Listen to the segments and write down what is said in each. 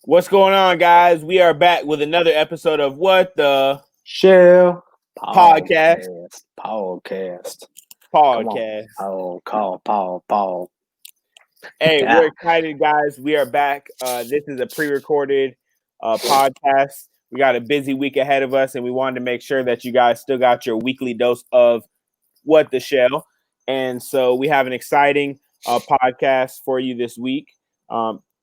What's going on, guys? We are back with another episode of What the Shell Podcast. podcast. Come on, Podcast. Paul. Hey, we're Yeah, excited, guys. We are back. This is a pre-recorded podcast. We got a busy week ahead of us, and we wanted to make sure that you guys still got your weekly dose of What the Shell. And so we have an exciting podcast for you this week.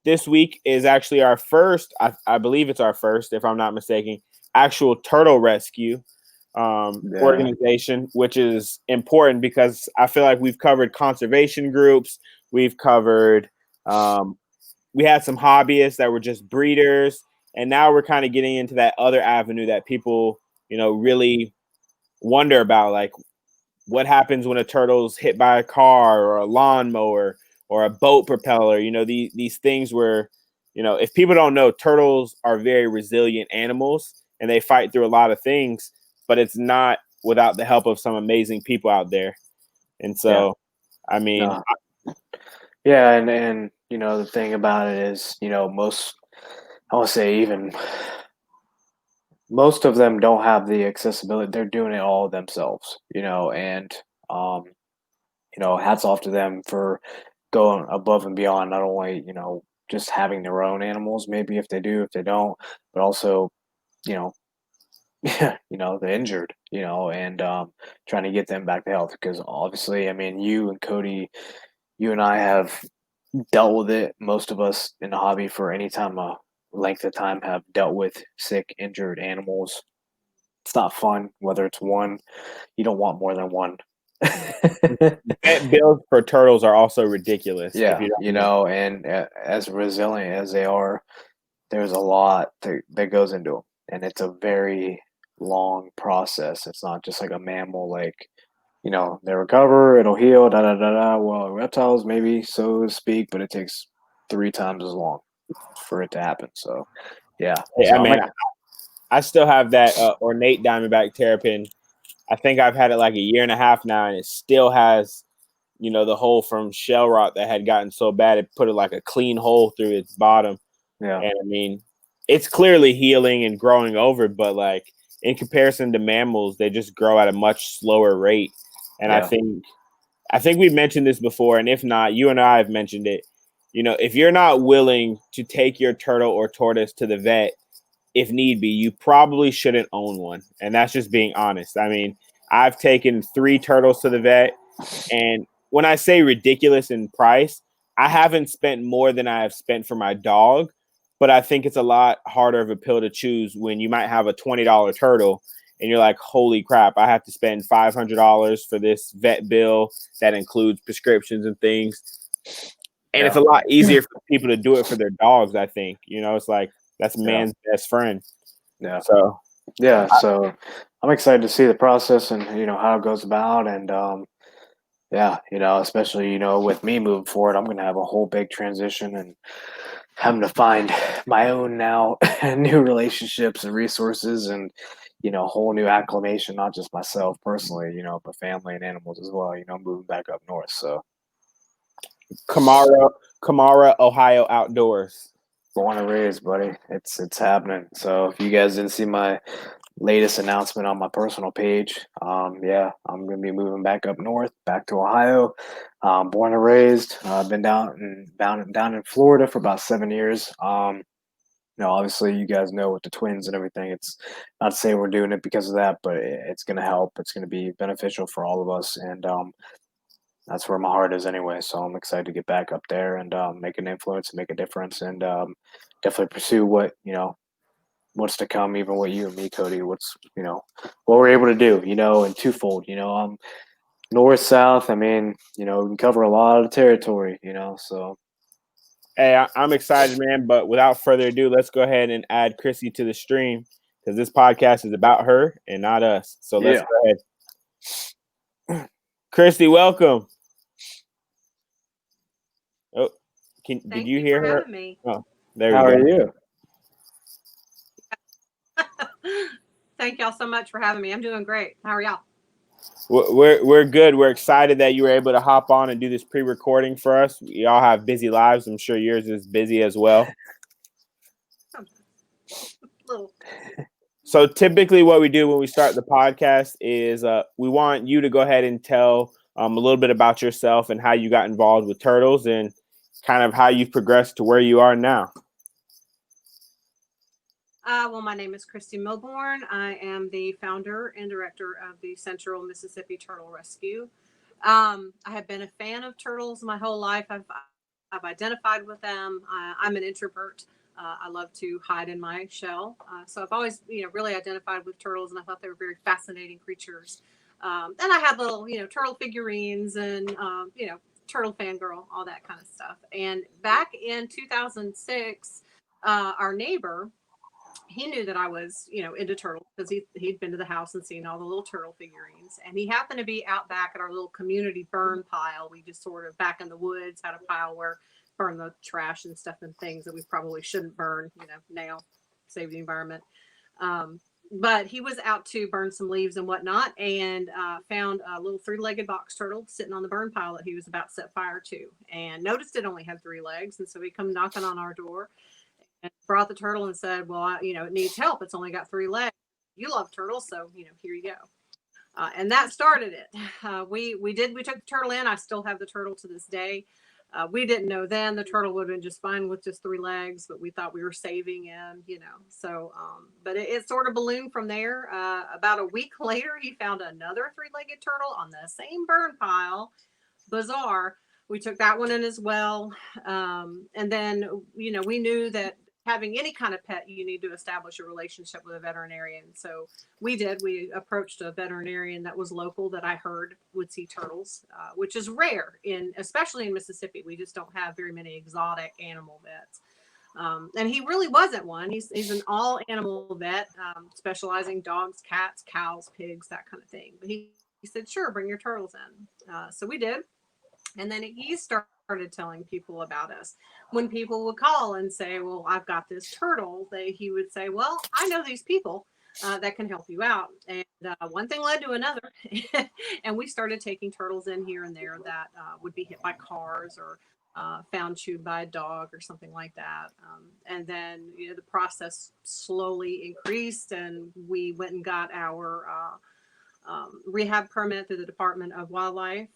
This week is actually our first, I believe it's our first, if I'm not mistaken, actual turtle rescue organization, which is important because I feel like we've covered conservation groups. We've covered, we had some hobbyists that were just breeders. And now we're kind of getting into that other avenue that people, really wonder about, like what happens when a turtle's hit by a car or a lawnmower or a boat propeller. These things where, if people don't know, turtles are very resilient animals and they fight through a lot of things, but it's not without the help of some amazing people out there. And so, I mean, and the thing about it is, I would say even most of them don't have the accessibility. They're doing it all themselves, and um, hats off to them for going above and beyond. Not only just having their own animals, maybe if they don't, but also you know the injured, and trying to get them back to health. Because obviously, I mean, you and Cody, you and I have dealt with it. Most of us in the hobby for any time a length of time have dealt with sick, injured animals. It's not fun. Whether it's one, you don't want more than one. vet bills for turtles are also ridiculous. If Yeah, you don't know. and as resilient as they are, there's a lot that goes into them, and it's a very long process. It's not just like a mammal, like they recover, it'll heal, da da da da. Well, reptiles maybe so to speak, but it takes 3 times as long for it to happen. So, yeah. Hey, So I I'm mean, like, I still have that ornate diamondback terrapin. I think I've had it like a year and a half now, and it still has, the hole from shell rot that had gotten so bad it put it like a clean hole through its bottom. yeah, And I mean, it's clearly healing and growing over, but like in comparison to mammals, they just grow at a much slower rate. And yeah, I think we've mentioned this before, and if not, you and I have mentioned it. If you're not willing to take your turtle or tortoise to the vet, if need be, you probably shouldn't own one. And that's just being honest. I mean, I've taken 3 turtles to the vet, and when I say ridiculous in price, I haven't spent more than I have spent for my dog, but I think it's a lot harder of a pill to choose when you might have a $20 turtle and you're like, holy crap, I have to spend $500 for this vet bill that includes prescriptions and things. And it's yeah, a lot easier for people to do it for their dogs, I think. It's like that's yeah, man's best friend. yeah, So yeah. So I'm excited to see the process and how it goes about, and yeah, especially with me moving forward, I'm gonna have a whole big transition and having to find my own now new relationships and resources and whole new acclimation, not just myself personally, but family and animals as well, moving back up north. So Kamara, Ohio Outdoors. born and raised, buddy. It's happening. So if you guys didn't see my latest announcement on my personal page, yeah, I'm gonna be moving back up north, back to Ohio. Born and raised. I've been down in Florida for about 7 years. Obviously, you guys know with the twins and everything, it's not to say we're doing it because of that, but it's going to help. It's going to be beneficial for all of us, and that's where my heart is anyway. So I'm excited to get back up there and make an influence and make a difference, and definitely pursue what's to come. Even with you and me, Cody, what we're able to do, in twofold. North south. I mean, we can cover a lot of territory. So. Hey, I'm excited, man. But without further ado, let's go ahead and add Chrissy to the stream because this podcast is about her and not us. So let's go ahead. Christy, welcome. Oh, did you hear her? Me. Oh, there How we go. are you? Thank y'all so much for having me. I'm doing great. How are y'all? We're good. We're excited that you were able to hop on and do this pre-recording for us. We all have busy lives. I'm sure yours is busy as well. little. So typically what we do when we start the podcast is we want you to go ahead and tell a little bit about yourself and how you got involved with turtles and kind of how you've progressed to where you are now. Well, my name is Christy Milbourne. I am the founder and director of the Central Mississipi Turtle Rescue. I have been a fan of turtles my whole life. I've identified with them. I'm an introvert. I love to hide in my shell. So I've always, really identified with turtles, and I thought they were very fascinating creatures. And I had little, turtle figurines and, turtle fangirl, all that kind of stuff. And back in 2006, our neighbor, he knew that I was, into turtles because he'd been to the house and seen all the little turtle figurines. And he happened to be out back at our little community burn pile. We just sort of back in the woods had a pile where burn the trash and stuff and things that we probably shouldn't burn, now, save the environment. But he was out to burn some leaves and whatnot, and found a little 3-legged box turtle sitting on the burn pile that he was about to set fire to, and noticed it only had 3 legs. And so he come knocking on our door and brought the turtle and said, well, it needs help. It's only got 3 legs. You love turtles, so, here you go. And that started it. We took the turtle in. I still have the turtle to this day. We didn't know then the turtle would have been just fine with just 3 legs, but we thought we were saving him, So, but it sort of ballooned from there. About a week later, he found another 3-legged turtle on the same burn pile. Bizarre. We took that one in as well. And then, we knew that having any kind of pet, you need to establish a relationship with a veterinarian. So we did. We approached a veterinarian that was local that I heard would see turtles, which is rare, especially in Mississippi. We just don't have very many exotic animal vets. And he really wasn't one. He's an all animal vet, specializing dogs, cats, cows, pigs, that kind of thing. But he said, sure, bring your turtles in. So we did. And then he started telling people about us. When people would call and say, well, I've got this turtle, he would say, well, I know these people that can help you out. And one thing led to another. And we started taking turtles in here and there that would be hit by cars or found chewed by a dog or something like that. And then the process slowly increased, and we went and got our rehab permit through the Department of Wildlife.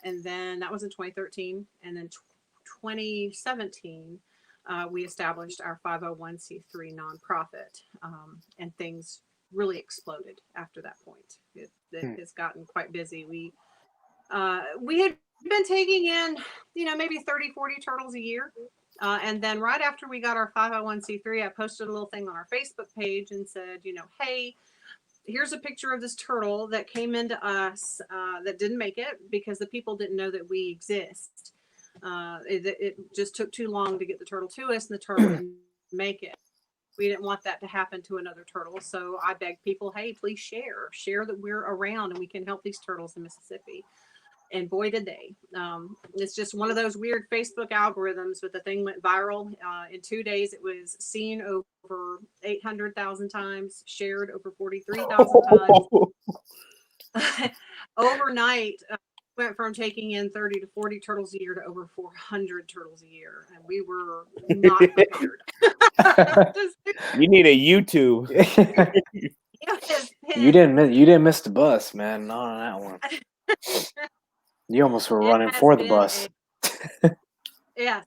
And then that was in 2013. And then 2017, we established our 501c3 nonprofit. And things really exploded after that point. It has gotten quite busy. We had been taking in, maybe 30, 40 turtles a year. And then right after we got our 501c3, I posted a little thing on our Facebook page and said, hey, here's a picture of this turtle that came into us that didn't make it because the people didn't know that we exist. It just took too long to get the turtle to us, and the turtle didn't make it. We didn't want that to happen to another turtle. So I begged people, hey, please share that we're around and we can help these turtles in Mississippi. And boy, did they. It's just one of those weird Facebook algorithms, but the thing went viral. In 2 days, it was seen over 800,000 times, shared over 43,000 times. Overnight, went from taking in 30 to 40 turtles a year to over 400 turtles a year. And we were not prepared. You need a YouTube. You didn't miss the bus, man. Not on that one. You almost were running for the bus. Yeah.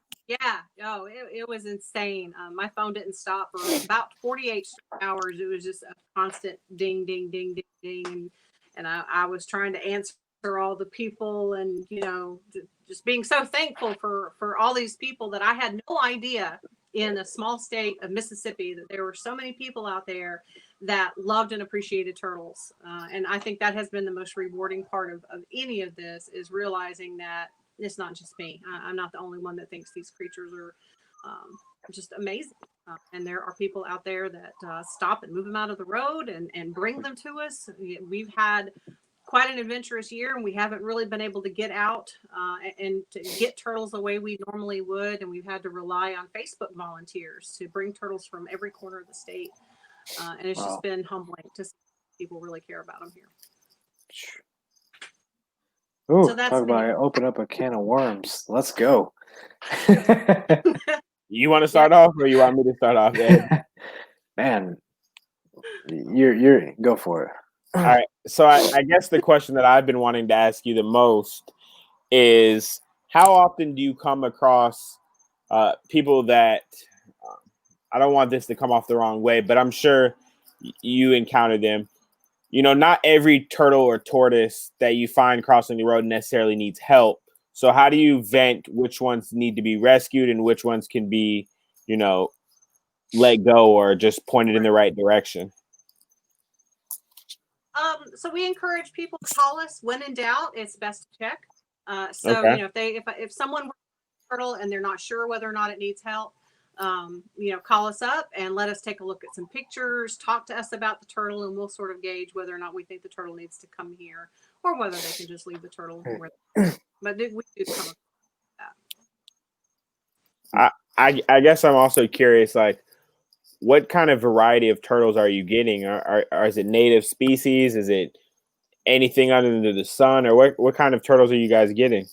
Oh, it was insane. My phone didn't stop for about 48 hours. It was just a constant ding, ding, ding, ding, ding. And I was trying to answer all the people and, just being so thankful for all these people that I had no idea in a small state of Mississippi that there were so many people out there that loved and appreciated turtles. And I think that has been the most rewarding part of any of this, is realizing that it's not just me. I'm not the only one that thinks these creatures are just amazing. And there are people out there that stop and move them out of the road and bring them to us. We've had quite an adventurous year, and we haven't really been able to get out and to get turtles the way we normally would. And we've had to rely on Facebook volunteers to bring turtles from every corner of the state. And it's just been humbling to see people really care about them here. Ooh, so talk about it. Open up a can of worms. Let's go. You want to start off, or you want me to start off, Ed? Man, you're go for it. All right. So I guess the question that I've been wanting to ask you the most is how often do you come across people that I don't want this to come off the wrong way, but I'm sure you encounter them. Not every turtle or tortoise that you find crossing the road necessarily needs help. So how do you vent which ones need to be rescued and which ones can be, let go or just pointed in the right direction? So we encourage people to call us when in doubt. It's best to check. Okay. If someone were a turtle and they're not sure whether or not it needs help, call us up and let us take a look at some pictures, talk to us about the turtle, and we'll sort of gauge whether or not we think the turtle needs to come here or whether they can just leave the turtle where but we do come across that. I guess I'm also curious, like, what kind of variety of turtles are you getting? Is it native species? Is it anything under the sun? Or what kind of turtles are you guys getting?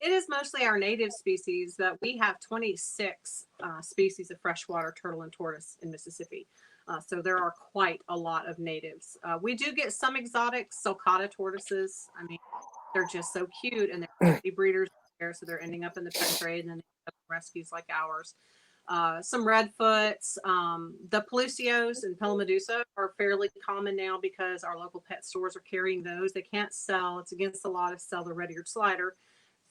It is mostly our native species, but we have 26 species of freshwater turtle and tortoise in Mississippi. So there are quite a lot of natives. We do get some exotic sulcata tortoises. I mean, they're just so cute, and they're breeders there, so they're ending up in the pet trade and then rescues like ours. Some redfoots, the Pelusios and Pelimedusa are fairly common now because our local pet stores are carrying those. They can't sell; it's against the law to sell the red-eared slider,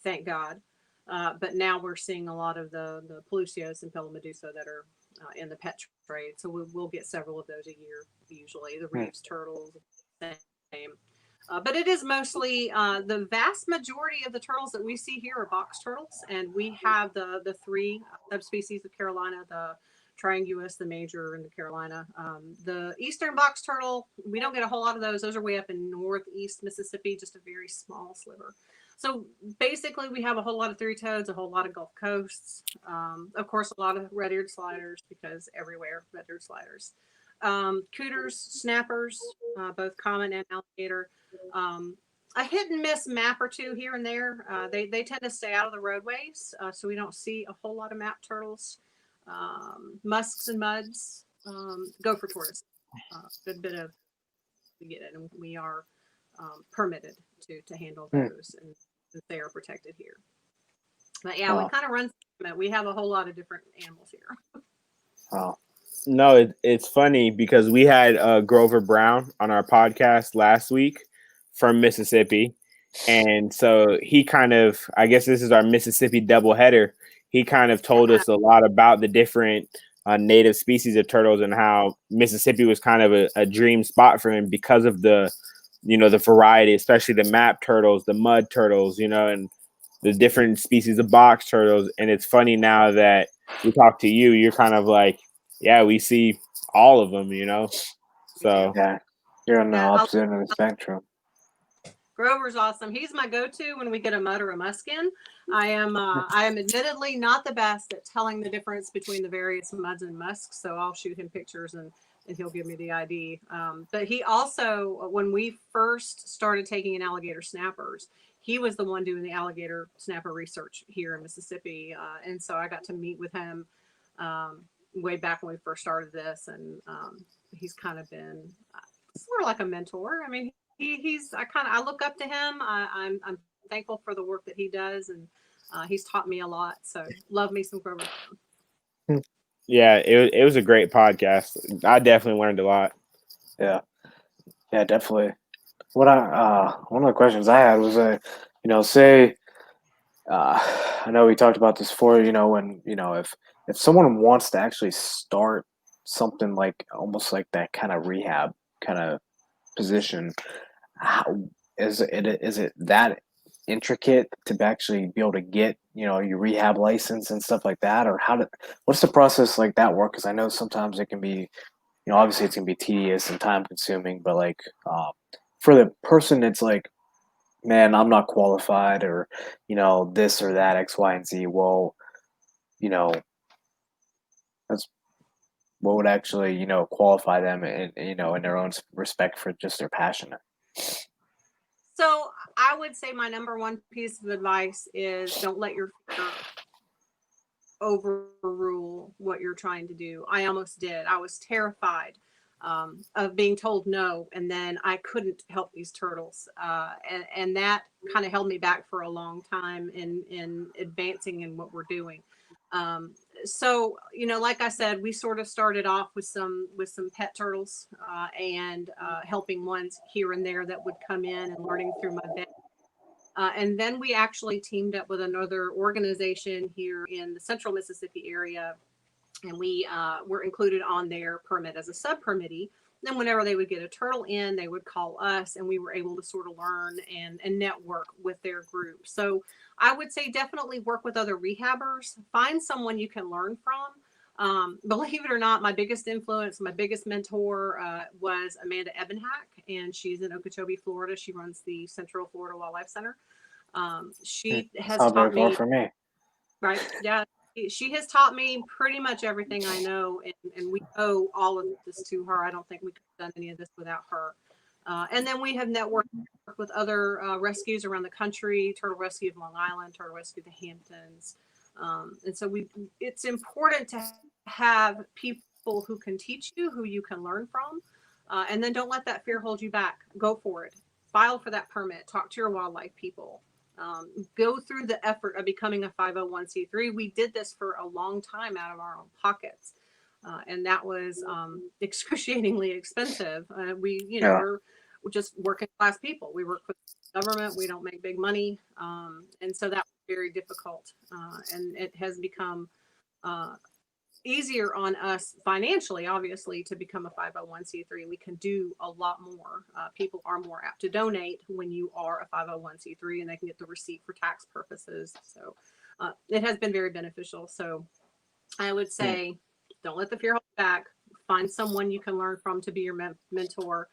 thank God. But now we're seeing a lot of the Pelusios and Pelimedusa that are in the pet trade. So we'll get several of those a year usually. The Reeves turtles, same. But it is mostly the vast majority of the turtles that we see here are box turtles, and we have the three subspecies of Carolina, the trianguus, the major, and the Carolina. The eastern box turtle, we don't get a whole lot of those. Those are way up in northeast Mississippi, just a very small sliver. So basically, we have a whole lot of three toads, a whole lot of Gulf Coasts, of course, a lot of red-eared sliders because everywhere red-eared sliders. Cooters, snappers, both common and alligator. A hit and miss map or two here and there. They tend to stay out of the roadways, so we don't see a whole lot of map turtles. Musks and muds, gopher tortoise. Good bit of we get it, and we are permitted to handle those, and they are protected here. But yeah, we kind of run. We have a whole lot of different animals here. Oh. No, it's funny because we had Grover Brown on our podcast last week from Mississippi. And so he kind of, I guess this is our Mississippi doubleheader. He kind of told us a lot about the different native species of turtles and how Mississippi was kind of a dream spot for him because of the variety, especially the map turtles, the mud turtles, and the different species of box turtles. And it's funny now that we talk to you, you're kind of like, yeah, we see all of them, So yeah, you're on the opposite end of the spectrum. Grover's awesome. He's my go-to when we get a mud or a muskin. I am admittedly not the best at telling the difference between the various muds and musks, so I'll shoot him pictures and he'll give me the ID. But he also, when we first started taking in alligator snappers, he was the one doing the alligator snapper research here in Mississippi, and so I got to meet with him way back when we first started this, and he's kind of been sort of like a mentor. I mean, I look up to him. I'm thankful for the work that he does, and he's taught me a lot. So love me some Grover. Yeah, it was a great podcast. I definitely learned a lot. Yeah, definitely. One of the questions I had was, say, I know we talked about this before. When if someone wants to actually start something like almost like that kind of rehab kind of position, how is it that intricate to actually be able to get your rehab license and stuff like that, or what's the process like that work? Because I know sometimes it can be, obviously it's gonna be tedious and time consuming, but like for the person that's like, man, I'm not qualified, or this or that X, Y, and Z. Well, that's what would actually qualify them in their own respect for just their passion. So I would say my number one piece of advice is don't let your fear overrule what you're trying to do. I almost did. I was terrified of being told no, and then I couldn't help these turtles, and that kind of held me back for a long time in advancing in what we're doing. So like I said, we sort of started off with some pet turtles and helping ones here and there that would come in and learning through my vet. And then we actually teamed up with another organization here in the Central Mississippi area, and we were included on their permit as a sub-permittee. Then whenever they would get a turtle in, they would call us, and we were able to sort of learn and network with their group. So I would say definitely work with other rehabbers. Find someone you can learn from. Believe it or not, my biggest influence, my biggest mentor was Amanda Ebenhack, and she's in Okeechobee, Florida. She runs the Central Florida Wildlife Center. She has taught me. For me. Right. Yeah. She has taught me pretty much everything I know, and we owe all of this to her. I don't think we could have done any of this without her. And then we have networked with other rescues around the country, Turtle Rescue of Long Island, Turtle Rescue of the Hamptons. And so it's important to have people who can teach you, who you can learn from. And then don't let that fear hold you back. Go for it. File for that permit. Talk to your wildlife people. Go through the effort of becoming a 501c3. We did this for a long time out of our own pockets. And that was excruciatingly expensive. We're just working class people. We work for the government. We don't make big money. And so that was very difficult. And it has become easier on us financially, obviously, to become a 501c3. We can do a lot more. People are more apt to donate when you are a 501c3, and they can get the receipt for tax purposes. So it has been very beneficial. So I would say, don't let the fear hold you back. Find someone you can learn from to be your mentor.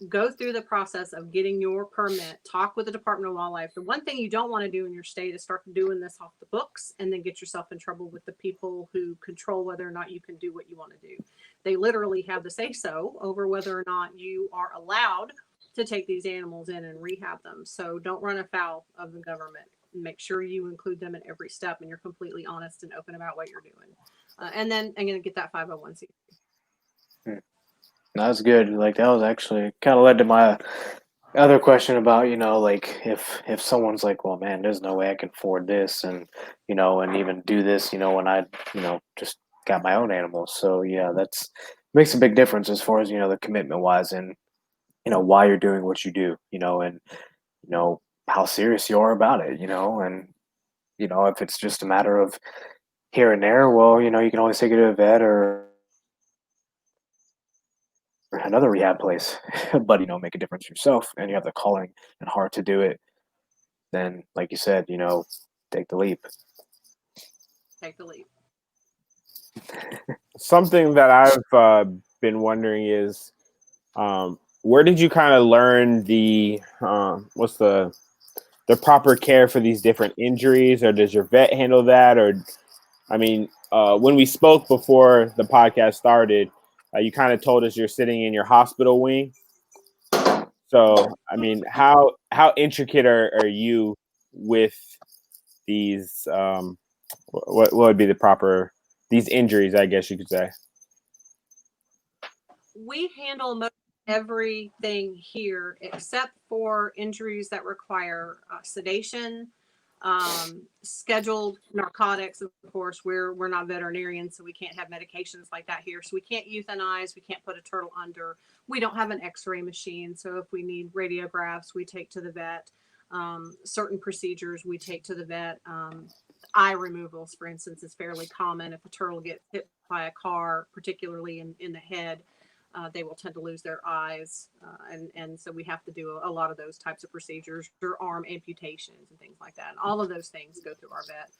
Go through the process of getting your permit. Talk with the Department of Wildlife. The one thing you don't want to do in your state is start doing this off the books and then get yourself in trouble with the people who control whether or not you can do what you want to do. They literally have the say-so over whether or not you are allowed to take these animals in and rehab them. So don't run afoul of the government. Make sure you include them in every step and you're completely honest and open about what you're doing. And then I'm going to get that 501c3. That's good. Like that was actually kind of led to my other question about, like if someone's like, well, man, there's no way I can afford this and, and even do this, when I, just got my own animals. So yeah, that's makes a big difference as far as, the commitment wise and, why you're doing what you do, and, how serious you are about it, and, if it's just a matter of here and there, well, you can always take it to a vet or another rehab place, but make a difference yourself and you have the calling and heart to do it, then like you said, take the leap. Take the leap. Something that I've been wondering is where did you kind of learn the what's the proper care for these different injuries, or does your vet handle that? Or I mean, when we spoke before the podcast started, you kind of told us you're sitting in your hospital wing. So, I mean, how intricate are you with these? What would be the proper these injuries? I guess you could say. We handle most everything here except for injuries that require sedation, scheduled narcotics. Of course, we're not veterinarians, so we can't have medications like that here. So we can't euthanize. We can't put a turtle under. We don't have an X-ray machine, so if we need radiographs, we take to the vet. Certain procedures we take to the vet. Eye removals, for instance, is fairly common. If a turtle gets hit by a car, particularly in the head, they will tend to lose their eyes. And so we have to do a lot of those types of procedures, or arm amputations and things like that. And all of those things go through our vet.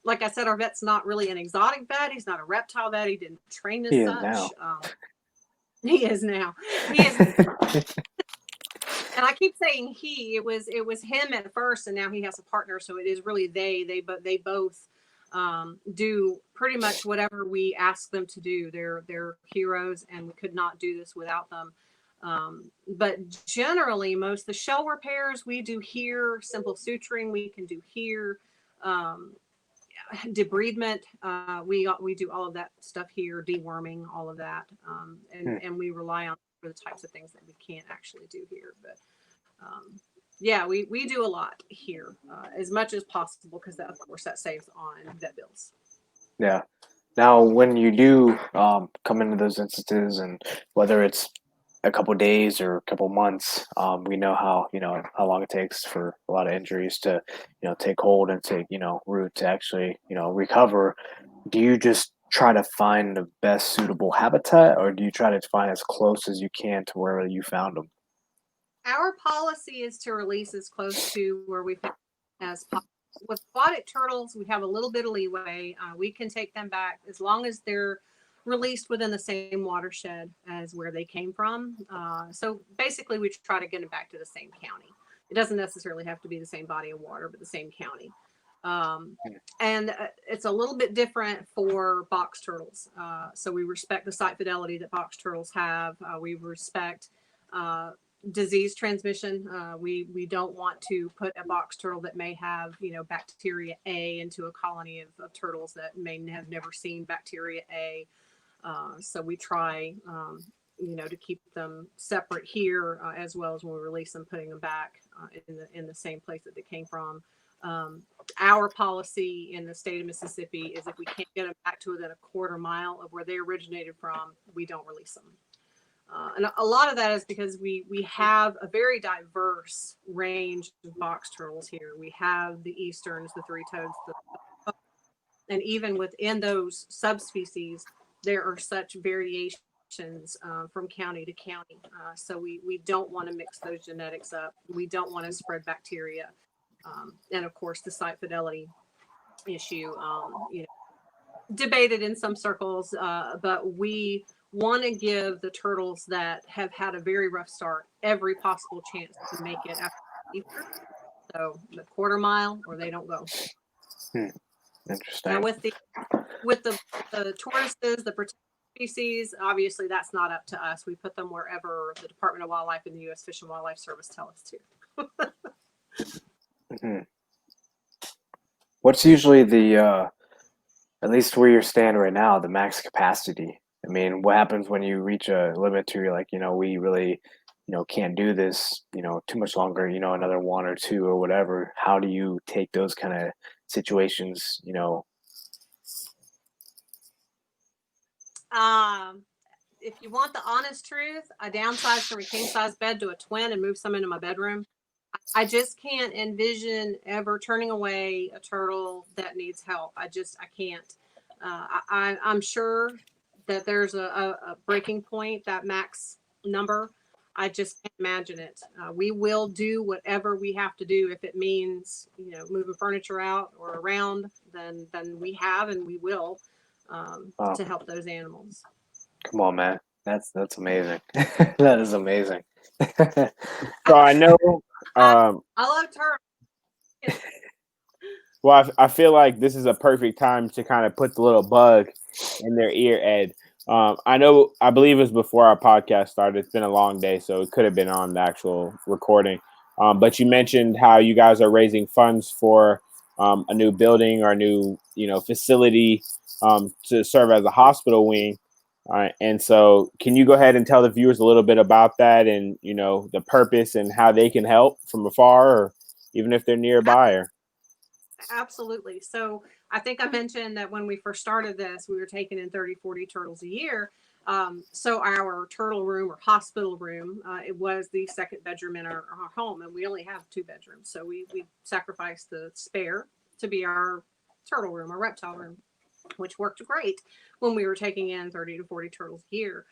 Like I said, our vet's not really an exotic vet. He's not a reptile vet. He didn't train as such. He is now. He is. And I keep saying he. It was him at first, and now he has a partner. So it is really they. They both do pretty much whatever we ask them to do. They're heroes, and we could not do this without them. But generally, most the shell repairs we do here, simple suturing we can do here. debridement. We do all of that stuff here, deworming, all of that, and we rely on for the types of things that we can't actually do here. But yeah, we do a lot here, as much as possible, because of course that saves on vet bills. Yeah. Now, when you do come into those instances, and whether it's a couple days or a couple months, we know how long it takes for a lot of injuries to take hold and take root to actually recover. Do you just try to find the best suitable habitat, or do you try to find as close as you can to wherever you found them? Our policy is to release as close to where we found as possible. With aquatic turtles, we have a little bit of leeway. We can take them back as long as they're released within the same watershed as where they came from. So basically, we try to get them back to the same county. It doesn't necessarily have to be the same body of water, but the same county. And it's a little bit different for box turtles. So we respect the site fidelity that box turtles have. We respect disease transmission. We don't want to put a box turtle that may have bacteria A into a colony of turtles that may have never seen bacteria A. So we try to keep them separate here, as well as when we release them, putting them back in the same place that they came from. Our policy in the state of Mississippi is if we can't get them back to within a quarter mile of where they originated from, we don't release them. And a lot of that is because we have a very diverse range of box turtles here. We have the easterns, the three-toeds, and even within those subspecies, there are such variations from county to county. So we don't want to mix those genetics up. We don't want to spread bacteria. And of course, the site fidelity issue, debated in some circles, but we want to give the turtles that have had a very rough start every possible chance to make it after Easter. So the quarter mile, or they don't go. Interesting. Now with the tortoises, the protected species, obviously that's not up to us. We put them wherever the Department of Wildlife and the U.S. Fish and Wildlife Service tell us to. What's usually the at least where you're standing right now, the max capacity? I mean, what happens when you reach a limit to you're like, we really, can't do this, too much longer, another one or two or whatever. How do you take those kind of situations, If you want the honest truth, I downsized from a king size bed to a twin and moved some into my bedroom. I just can't envision ever turning away a turtle that needs help. I can't. I'm sure that there's a breaking point, that max number. I just can't imagine it. We will do whatever we have to do. If it means, moving furniture out or around, then we have and we will to help those animals. Come on, man. That's amazing. That is amazing. So I know. I love turtles. Well, I feel like this is a perfect time to kind of put the little bug in their ear, Ed. I believe it was before our podcast started. It's been a long day, so it could have been on the actual recording. But you mentioned how you guys are raising funds for a new building or a new, facility to serve as a hospital wing. And so can you go ahead and tell the viewers a little bit about that and, the purpose and how they can help from afar or even if they're nearby? Or Absolutely. So I think I mentioned that when we first started this, we were taking in 30, 40 turtles a year. So our turtle room or hospital room, it was the second bedroom in our home, and we only have 2 bedrooms. So we sacrificed the spare to be our turtle room, our reptile room, which worked great when we were taking in 30 to 40 turtles a year.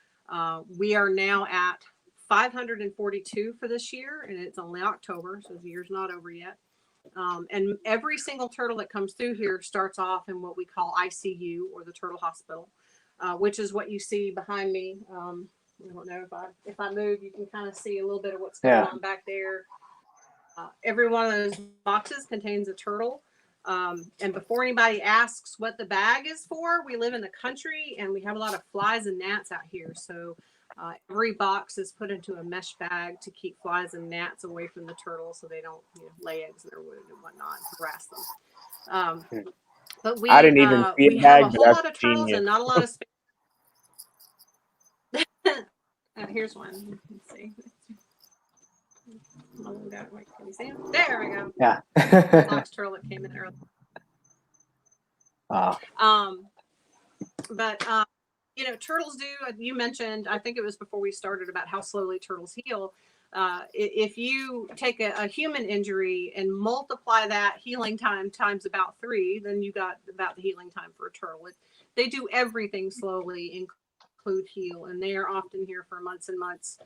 We are now at 542 for this year, and it's only October, so the year's not over yet. And every single turtle that comes through here starts off in what we call ICU, or the turtle hospital, which is what you see behind me. I don't know if I move, you can kind of see a little bit of what's going on back there. Every one of those boxes contains a turtle. And before anybody asks what the bag is for, we live in the country and we have a lot of flies and gnats out here. So every box is put into a mesh bag to keep flies and gnats away from the turtles so they don't lay eggs in their wound and whatnot and harass them. But I didn't even see we it have a back, but whole that's lot of turtles genius. and not a lot of space. Here's one. Let's see. Wait, can you see him? There we go. Yeah. Fox turtle that came in early. Wow. But turtles do. You mentioned, I think it was before we started, about how slowly turtles heal. If you take a human injury and multiply that healing time times about 3, then you got about the healing time for a turtle. They do everything slowly, include heal, and they are often here for months and months.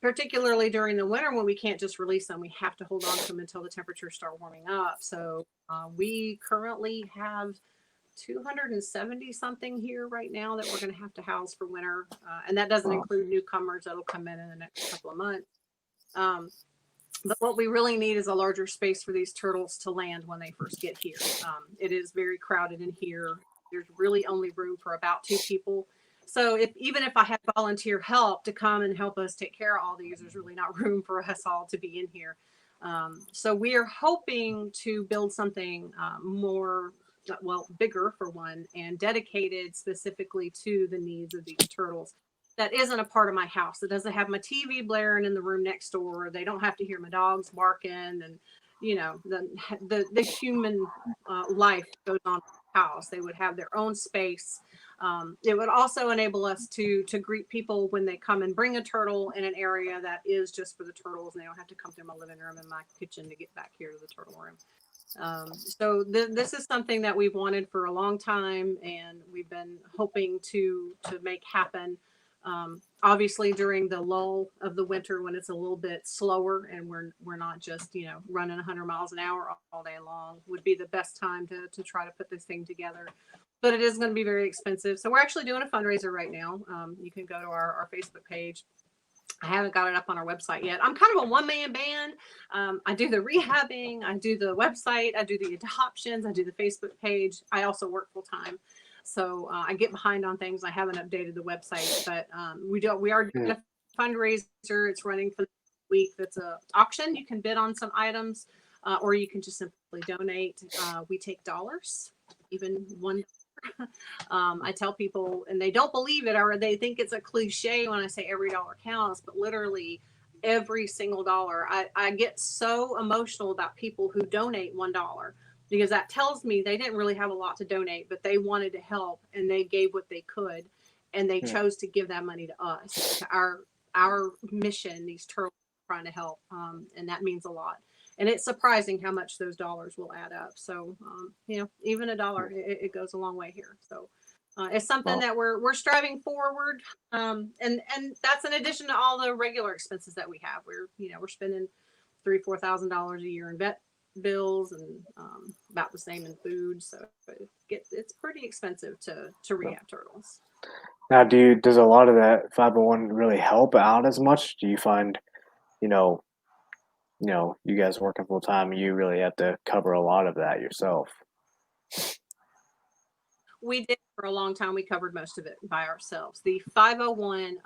Particularly during the winter when we can't just release them, we have to hold on to them until the temperatures start warming up. So we currently have 270 something here right now that we're going to house for winter, and that doesn't include newcomers that'll come in the next couple of months. But what we really need is a larger space for these turtles to land when they first get here. It is very crowded in here. There's really only room for about 2 people. So even if I had volunteer help to come and help us take care of all these, there's really not room for us all to be in here. So we are hoping to build something bigger for one, and dedicated specifically to the needs of these turtles. That isn't a part of my house. It doesn't have my TV blaring in the room next door. They don't have to hear my dogs barking, and the human life goes on in the house. They would have their own space. It would also enable us to greet people when they come and bring a turtle in an area that is just for the turtles, and they don't have to come through my living room and my kitchen to get back here to the turtle room. So this is something that we've wanted for a long time, and we've been hoping to make happen. Obviously, during the lull of the winter, when it's a little bit slower and we're not just running 100 miles an hour all day long, would be the best time to try to put this thing together. But it is going to be very expensive. So we're actually doing a fundraiser right now. You can go to our Facebook page. I haven't got it up on our website yet. I'm kind of a one-man band. I do the rehabbing, I do the website, I do the adoptions, I do the Facebook page. I also work full-time. So I get behind on things. I haven't updated the website, but we are doing a fundraiser. It's running for the week. That's an auction. You can bid on some items, or you can just simply donate. We take dollars, even $1. I tell people, and they don't believe it, or they think it's a cliche when I say every dollar counts, but literally every single dollar. I get so emotional about people who donate $1, because that tells me they didn't really have a lot to donate, but they wanted to help and they gave what they could, and they chose to give that money to us, to our mission, these turtles trying to help, and that means a lot. And it's surprising how much those dollars will add up. So, even a dollar, it goes a long way here. So it's something that we're striving forward. And that's in addition to all the regular expenses that we have. We're spending $3,000-4,000 a year in vet bills, and about the same in food. So it's pretty expensive to rehab turtles. Now, does a lot of that 501 really help out as much? Do you find, you guys working full time, you really have to cover a lot of that yourself? We did for a long time. We covered most of it by ourselves. The 501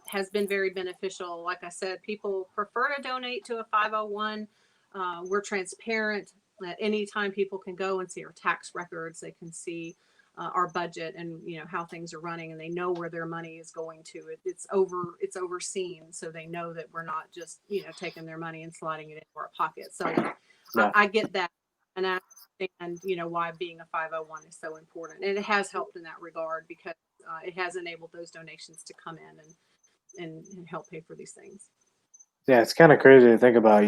has been very beneficial. Like I said, people prefer to donate to a 501. We're transparent. At any time, people can go and see our tax records. They can see our budget and how things are running, and they know where their money is going to. It's overseen, so they know that we're not just taking their money and sliding it into our pocket. So I get that, and I understand why being a 501 is so important, and it has helped in that regard, because it has enabled those donations to come in and help pay for these things. Yeah, it's kind of crazy to think about.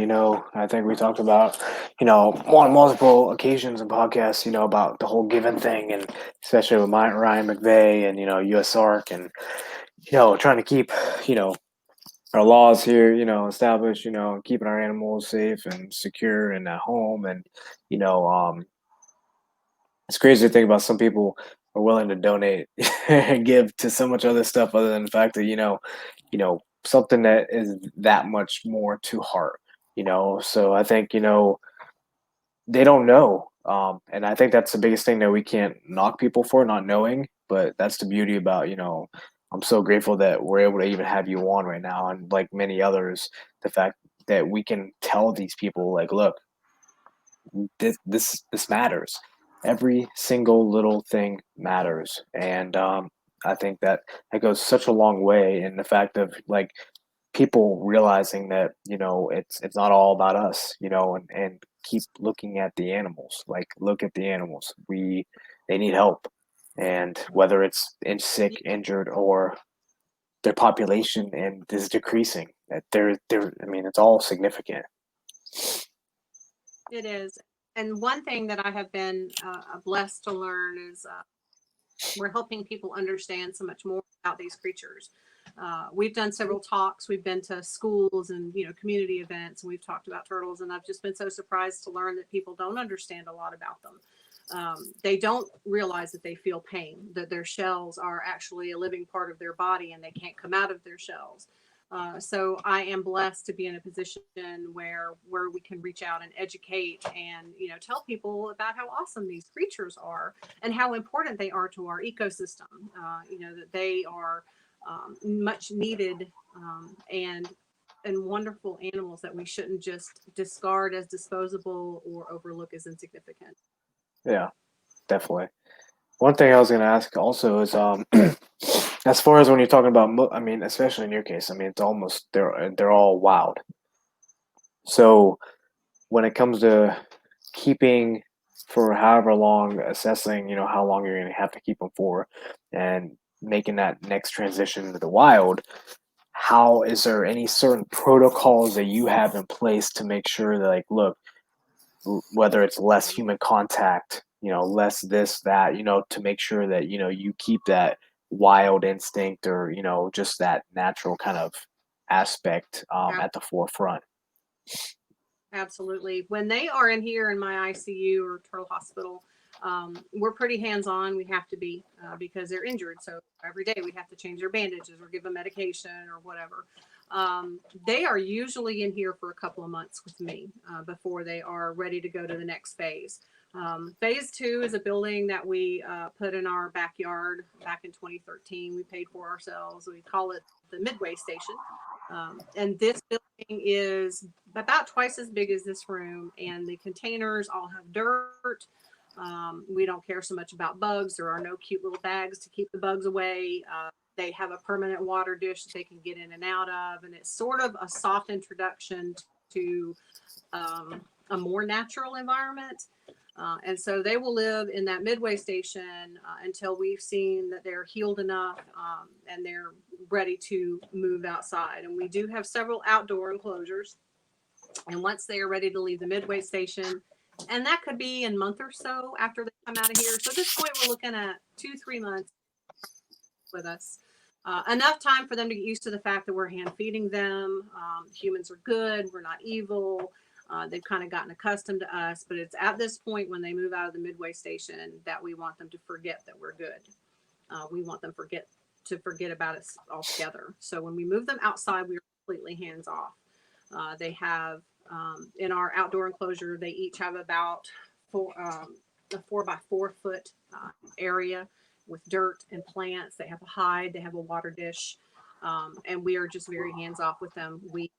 I think we talked about, on multiple occasions in podcasts, about the whole giving thing, and especially with Ryan McVeigh and, USARC, and, trying to keep, our laws here, established, keeping our animals safe and secure and at home. And, it's crazy to think about some people are willing to donate and give to so much other stuff other than the fact that, something that is that much more to heart, So I think, they don't know. And I think that's the biggest thing that we can't knock people for not knowing, but that's the beauty about, I'm so grateful that we're able to even have you on right now. And like many others, the fact that we can tell these people, like, look, this matters. Every single little thing matters, and I think that goes such a long way in the fact of like people realizing that it's not all about us, and keep looking at the animals. Like, look at the animals. They need help, and whether it's sick, injured, or their population and is decreasing, that they're I mean, it's all significant. It is. And one thing that I have been blessed to learn is we're helping people understand so much more about these creatures. We've done several talks. We've been to schools and community events, and we've talked about turtles. And I've just been so surprised to learn that people don't understand a lot about them. They don't realize that they feel pain, that their shells are actually a living part of their body, and they can't come out of their shells. So I am blessed to be in a position where we can reach out and educate and tell people about how awesome these creatures are and how important they are to our ecosystem. That they are much needed and wonderful animals that we shouldn't just discard as disposable or overlook as insignificant. Yeah, definitely. One thing I was going to ask also is, as far as when you're talking about, I mean, especially in your case, I mean, it's almost they're all wild. So when it comes to keeping for however long, assessing, how long you're going to have to keep them for, and making that next transition into the wild, how is there any certain protocols that you have in place to make sure that, like, look, whether it's less human contact, less this, that, to make sure that, you keep that wild instinct or, just that natural kind of aspect at the forefront? Absolutely. When they are in here in my ICU or turtle hospital, we're pretty hands-on. We have to be because they're injured. So every day we have to change their bandages or give them medication or whatever. They are usually in here for a couple of months with me before they are ready to go to the next phase. Phase 2 is a building that we put in our backyard back in 2013. We paid for ourselves. We call it the Midway Station. And this building is about twice as big as this room, and the containers all have dirt. We don't care so much about bugs. There are no cute little bags to keep the bugs away. They have a permanent water dish that they can get in and out of, and it's sort of a soft introduction to a more natural environment. And so they will live in that Midway Station until we've seen that they're healed enough and they're ready to move outside. And we do have several outdoor enclosures. And once they are ready to leave the Midway Station, and that could be a month or so after they come out of here. So at this point, we're looking at 2-3 months with us. Enough time for them to get used to the fact that we're hand feeding them. Humans are good. We're not evil. They've kind of gotten accustomed to us, but it's at this point when they move out of the Midway Station that we want them to forget that we're good. We want them to forget about us altogether. So when we move them outside, we're completely hands off. They have in our outdoor enclosure, they each have about a 4x4 foot area with dirt and plants. They have a hide, they have a water dish, and we are just very hands off with them. We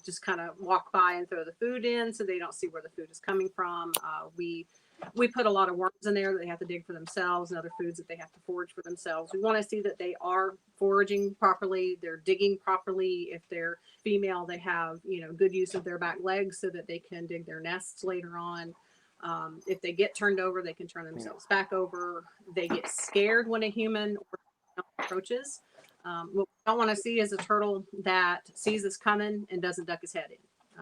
just kind of walk by and throw the food in so they don't see where the food is coming from. We put a lot of worms in there that they have to dig for themselves and other foods that they have to forage for themselves. We want to see that they are foraging properly, they're digging properly. If they're female, they have good use of their back legs so that they can dig their nests later on. If they get turned over, they can turn themselves back over. They get scared when a human approaches. What we don't want to see is a turtle that sees us coming and doesn't duck his head in.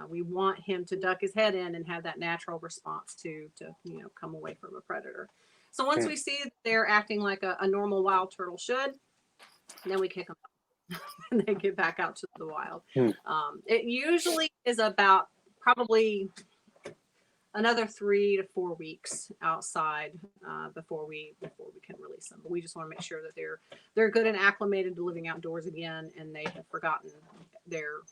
We want him to duck his head in and have that natural response to come away from a predator. So once we see that they're acting like a normal wild turtle should, then we kick them out and they get back out to the wild. It usually is about probably another 3 to 4 weeks outside before we can release them. But we just want to make sure that they're good and acclimated to living outdoors again, and they have forgotten their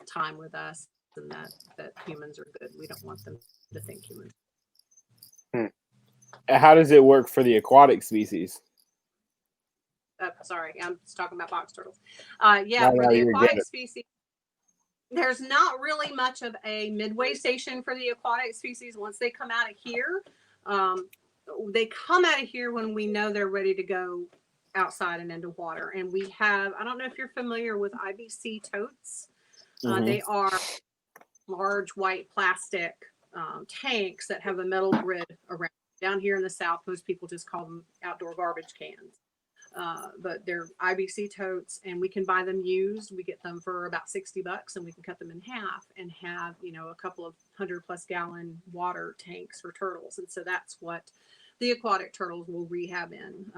time with us, and that humans are good. We don't want them to think humans. How does it work for the aquatic species? Sorry, I'm just talking about box turtles. No, For the you're aquatic good. species, there's not really much of a midway station for the aquatic species. Once they come out of here, they come out of here when we know they're ready to go outside and into water. And we have, I don't know if you're familiar with IBC totes. They are large white plastic tanks that have a metal grid around. Down here in the South, most people just call them outdoor garbage cans. But they're IBC totes, and we can buy them used. We get them for about $60, and we can cut them in half and have, a couple of 100+ gallon water tanks for turtles. And so that's what the aquatic turtles will rehab in.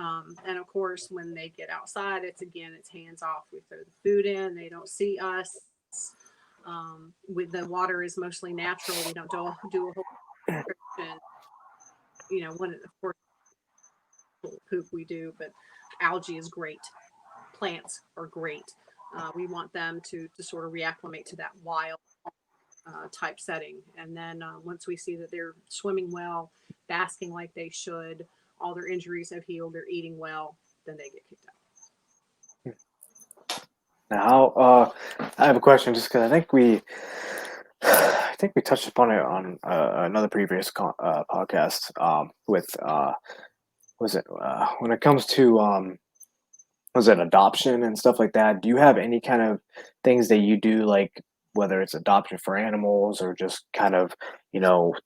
And of course, when they get outside, it's hands off. We throw the food in. They don't see us. With the water is mostly natural. We don't do a whole prescription. When of course poop we do, but algae is great. Plants are great. We want them to sort of reacclimate to that wild type setting. And then once we see that they're swimming well, basking like they should, all their injuries have healed, they're eating well, then they get kicked out. Now, I have a question just because I think we touched upon it on another previous podcast with when it comes to was it adoption and stuff like that? Do you have any kind of things that you do, like whether it's adoption for animals or just kind of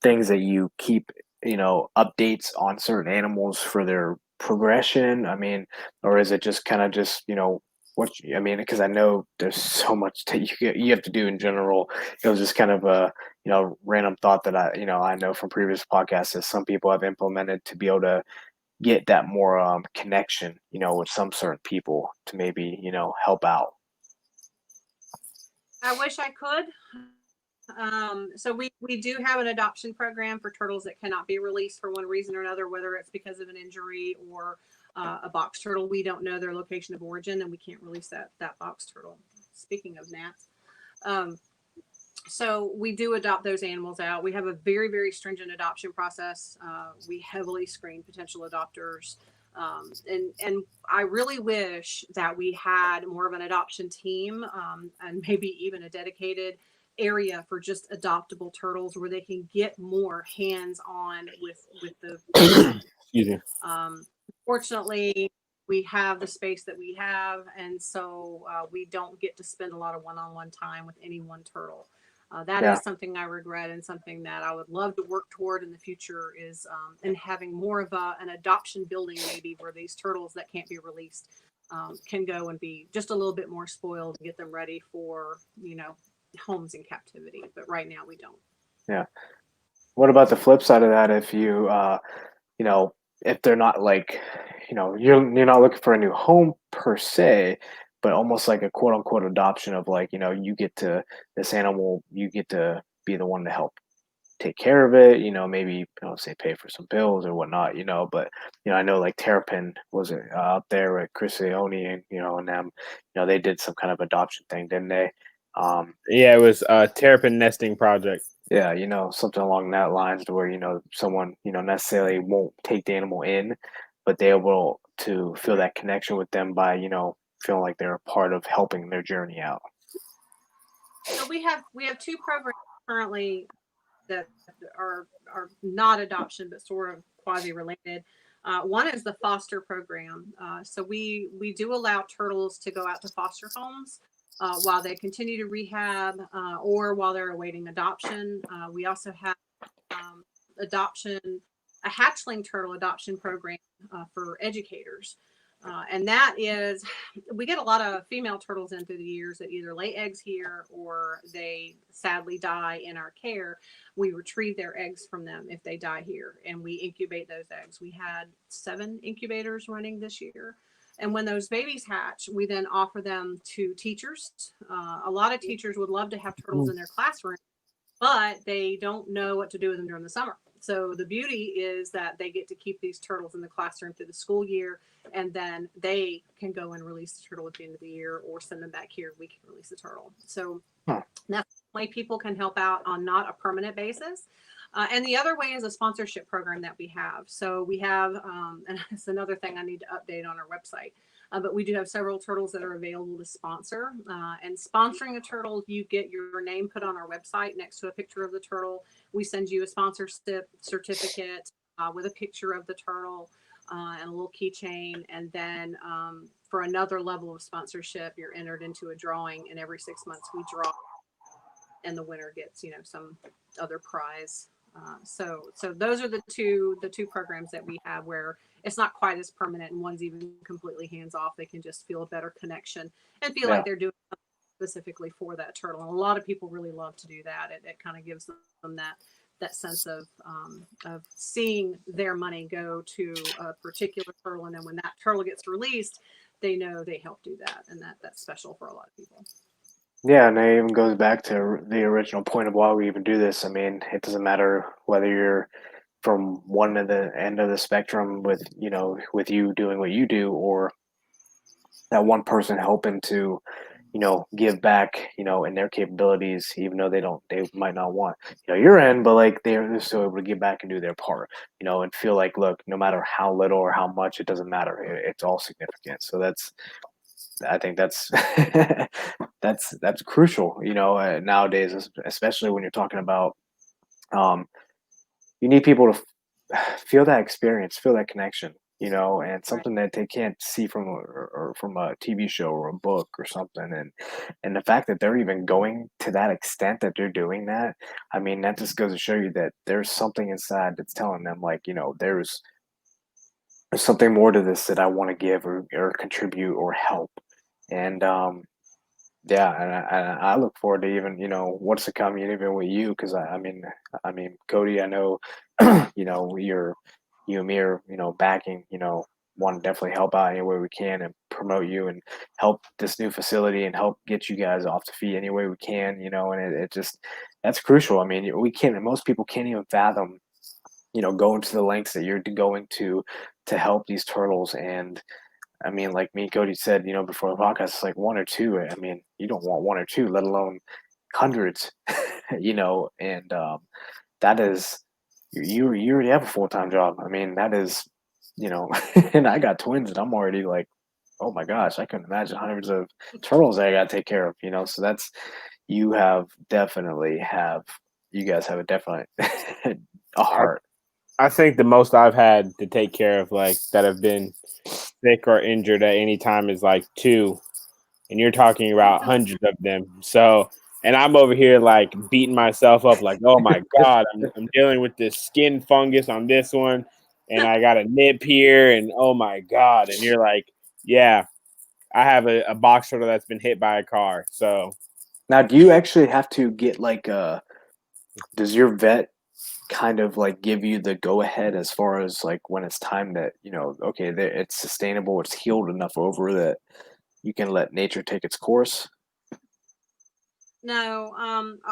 things that you keep updates on certain animals for their progression? I mean, or is it just kind of just because I know there's so much that you have to do in general. It was just kind of a random thought that I know from previous podcasts that some people have implemented to be able to get that more connection with some certain people to maybe help out. I wish I could. So we do have an adoption program for turtles that cannot be released for one reason or another, whether it's because of an injury or a box turtle. We don't know their location of origin, and we can't release that box turtle. Speaking of gnats, so we do adopt those animals out. We have a very, very stringent adoption process. We heavily screen potential adopters. And I really wish that we had more of an adoption team and maybe even a dedicated area for just adoptable turtles where they can get more hands-on with the Excuse me. Fortunately, we have the space that we have, and so we don't get to spend a lot of one-on-one time with any one turtle. That is something I regret, and something that I would love to work toward in the future is in having more of an adoption building, maybe where these turtles that can't be released can go and be just a little bit more spoiled and get them ready for homes in captivity. But right now we don't. Yeah. What about the flip side of that? If you if they're not like you're not looking for a new home per se, but almost like a quote unquote adoption of like, you get to this animal, you get to be the one to help take care of it, maybe, say pay for some bills or whatnot, but, I know like Terrapin was up there with Christy and, and them, they did some kind of adoption thing, didn't they? Yeah, it was a Terrapin nesting project. Yeah, something along that lines to where, someone, necessarily won't take the animal in, but they're able to feel that connection with them by, feeling like they're a part of helping their journey out. So we have two programs currently that are not adoption, but sort of quasi related. One is the foster program. So we do allow turtles to go out to foster homes while they continue to rehab or while they're awaiting adoption. We also have a hatchling turtle adoption program for educators. And that is, we get a lot of female turtles in through the years that either lay eggs here or they sadly die in our care. We retrieve their eggs from them if they die here, and we incubate those eggs. We had 7 incubators running this year. And when those babies hatch, we then offer them to teachers. A lot of teachers would love to have turtles in their classroom, but they don't know what to do with them during the summer. So the beauty is that they get to keep these turtles in the classroom through the school year, and then they can go and release the turtle at the end of the year or send them back here. We can release the turtle. So that's the way people can help out on not a permanent basis. And the other way is a sponsorship program that we have. So we have, and it's another thing I need to update on our website. But we do have several turtles that are available to sponsor. And sponsoring a turtle, you get your name put on our website next to a picture of the turtle. We send you a sponsorship certificate with a picture of the turtle and a little keychain. And then for another level of sponsorship, you're entered into a drawing. And every 6 months we draw, and the winner gets, some other prize. So those are the two programs that we have where it's not quite as permanent, and one's even completely hands off. They can just feel a better connection and feel like they're doing something specifically for that turtle. And a lot of people really love to do that. It kind of gives them that sense of seeing their money go to a particular turtle, and then when that turtle gets released, they know they helped do that, and that's special for a lot of people. Yeah, and it even goes back to the original point of why we even do this. I mean, it doesn't matter whether you're from one of the end of the spectrum with with you doing what you do, or that one person helping to give back in their capabilities, even though they might not want your end, but like they're still able to give back and do their part, and feel like, look, no matter how little or how much, it doesn't matter, it's all significant. So I think that's that's crucial, nowadays, especially when you're talking about, you need people to feel that experience, feel that connection, and Right. something that they can't see or from a TV show or a book or something. And the fact that they're even going to that extent that they're doing that, I mean, that just goes to show you that there's something inside that's telling them, like, there's something more to this that I want to give or contribute or help. And yeah, and I look forward to even what's to come, even with you, because I mean, Cody, I know, you and me are backing, want to definitely help out any way we can and promote you and help this new facility and help get you guys off the feet any way we can, and it just, that's crucial. I mean, we can't, most people can't even fathom, going to the lengths that you're going to help these turtles. And I mean, like me and Cody said, before the podcast, it's like one or two. I mean, you don't want one or two, let alone hundreds, and that is, you already have a full-time job. I mean, that is, and I got twins, and I'm already like, oh my gosh, I couldn't imagine hundreds of turtles that I got to take care of, so that's, you have definitely have, you guys have a definite a I, heart. I think the most I've had to take care of, like, that have been sick or injured at any time is like two, and you're talking about hundreds of them. So, and I'm over here like beating myself up, like, oh my god, I'm dealing with this skin fungus on this one, and I got a nip here, and oh my god, and you're like, yeah, I have a box turtle that's been hit by a car. So Now, do you actually have to get like does your vet kind of like give you the go ahead as far as like when it's time that okay, it's sustainable, it's healed enough over that you can let nature take its course? No,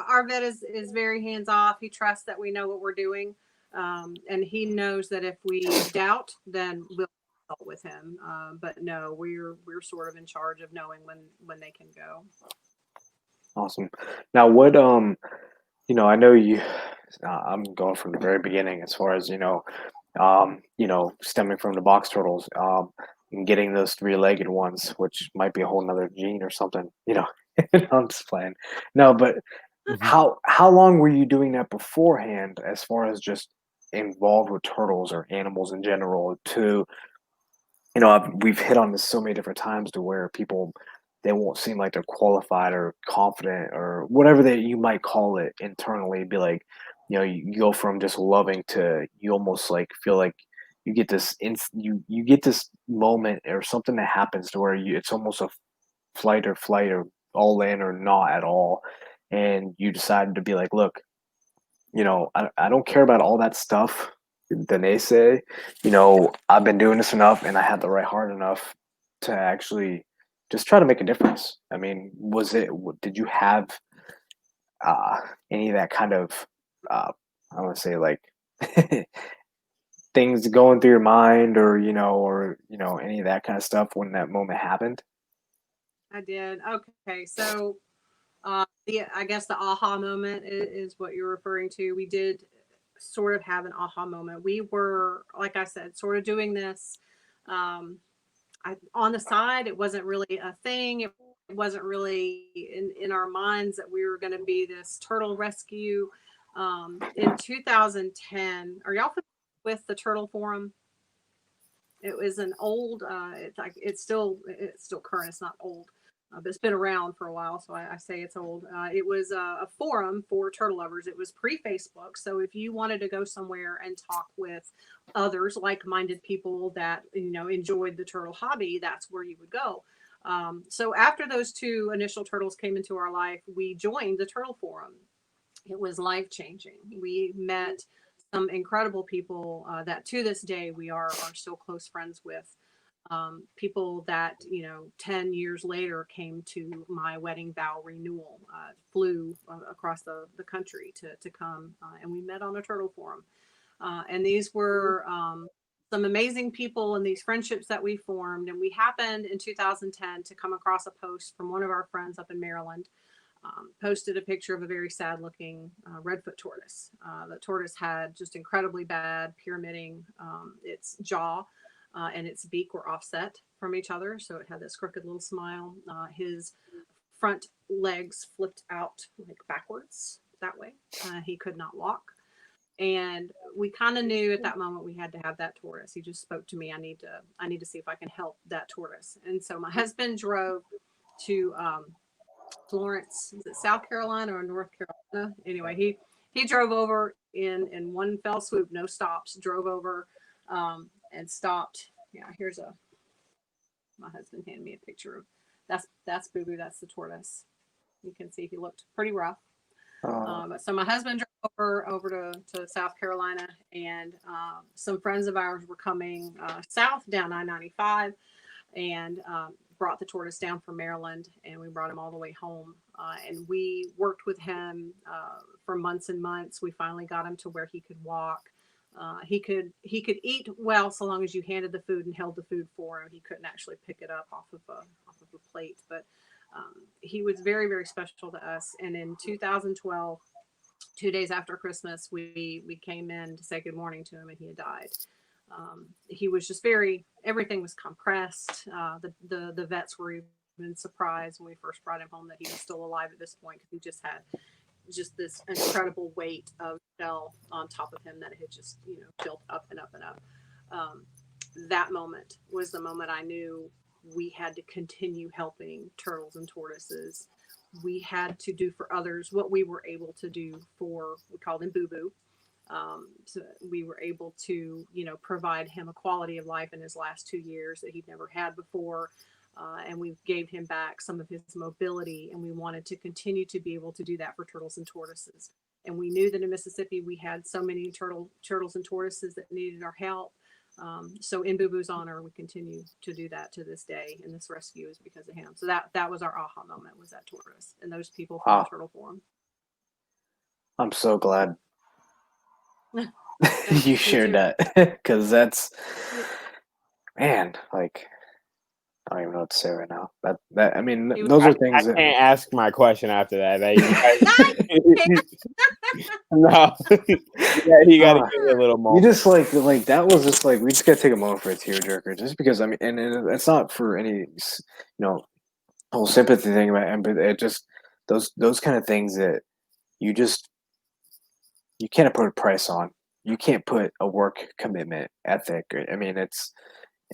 our vet is very hands off. He trusts that we know what we're doing, and he knows that if we doubt, then we'll consult with him. But no, we're sort of in charge of knowing when they can go. Awesome. Now, what I know you. I'm going from the very beginning as far as stemming from the box turtles, and getting those three-legged ones, which might be a whole nother gene or something. I'm just playing. No, but how long were you doing that beforehand, as far as just involved with turtles or animals in general? To we've hit on this so many different times to where people, they won't seem like they're qualified or confident or whatever that you might call it internally. Be like, you go from just loving to, you almost like feel like you get this you get this moment or something that happens to where it's almost a flight or all in or not at all, and you decide to be like, look, I don't care about all that stuff that they say. I've been doing this enough and I had the right heart enough to actually just try to make a difference. I mean, did you have uh, any of that kind of, uh, I want to say, like, things going through your mind, or, any of that kind of stuff when that moment happened? I did. Okay, so the I guess the aha moment is what you're referring to. We did sort of have an aha moment. We were, like I said, sort of doing this on the side. It wasn't really a thing. It wasn't really in our minds that we were going to be this turtle rescue. In 2010, are y'all familiar with the Turtle Forum? It was an old, it's still current. It's not old, but it's been around for a while, so I say it's old. It was a forum for turtle lovers. It was pre-Facebook, so if you wanted to go somewhere and talk with others, like-minded people that enjoyed the turtle hobby, that's where you would go. So after those two initial turtles came into our life, we joined the Turtle Forum. It was life-changing. We met some incredible people that to this day we are still close friends with. People that 10 years later came to my wedding vow renewal, flew across the country to come, and we met on a Turtle Forum. And these were some amazing people and these friendships that we formed. And we happened in 2010 to come across a post from one of our friends up in Maryland. Posted a picture of a very sad looking redfoot tortoise. The tortoise had just incredibly bad pyramiding. Its jaw and its beak were offset from each other, so it had this crooked little smile. His front legs flipped out like backwards that way. He could not walk. And we kind of knew at that moment we had to have that tortoise. He just spoke to me. I need to see if I can help that tortoise. And so my husband drove to Florence, is it South Carolina or North Carolina? Anyway, he drove over in one fell swoop, no stops, drove over and stopped. Yeah, my husband handed me a picture of that's Boo Boo, that's the tortoise. You can see he looked pretty rough. So my husband drove over to South Carolina, and some friends of ours were coming south down I-95 and brought the tortoise down from Maryland, and we brought him all the way home. And we worked with him for months and months. We finally got him to where he could walk. He could eat well so long as you handed the food and held the food for him. He couldn't actually pick it up off of a plate, but he was very, very special to us. And in 2012, 2 days after Christmas, we came in to say good morning to him, and he had died. He was just everything was compressed. The vets were even surprised when we first brought him home that he was still alive at this point, because he just had this incredible weight of shell on top of him that had just built up and up and up. That moment was the moment I knew we had to continue helping turtles and tortoises. We had to do for others what we were able to do for, we called him Boo Boo. So we were able to, provide him a quality of life in his last 2 years that he'd never had before. And we gave him back some of his mobility, and we wanted to continue to be able to do that for turtles and tortoises. And we knew that in Mississippi, we had so many turtles and tortoises that needed our help. So in Boo Boo's honor, we continue to do that to this day. And this rescue is because of him. So that was our aha moment, was that tortoise and those people from the Turtle Forum. I'm so glad you shared that, because that's, man, like, I don't even know what to say right now. That I mean, those are things. I can't ask my question after that. No, you got to give it a little more. You just like that was just like, we just got to take a moment for a tearjerker, just because and it's not for any whole sympathy thing about it, but it just those kind of things that you can't put a price on. You can't put a work commitment ethic. I mean, it's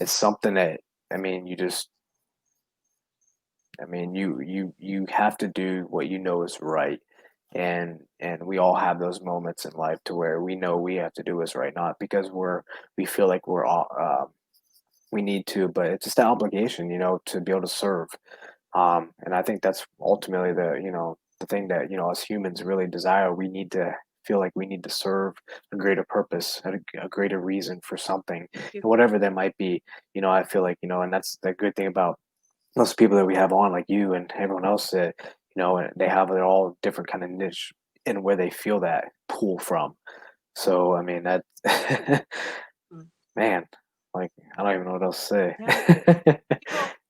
something that, you have to do what you know is right. And we all have those moments in life to where we know we have to do what's right, not because we feel like we're all, we need to, but it's just an obligation, to be able to serve. And I think that's ultimately the thing that, us humans really desire. We need to feel like we need to serve a greater purpose, a greater reason for something, and whatever that might be. I feel like, and that's the good thing about most people that we have on, like you and everyone else, that, they have their all different kind of niche and where they feel that pull from. So, I mean, that, man, like, I don't even know what else to say.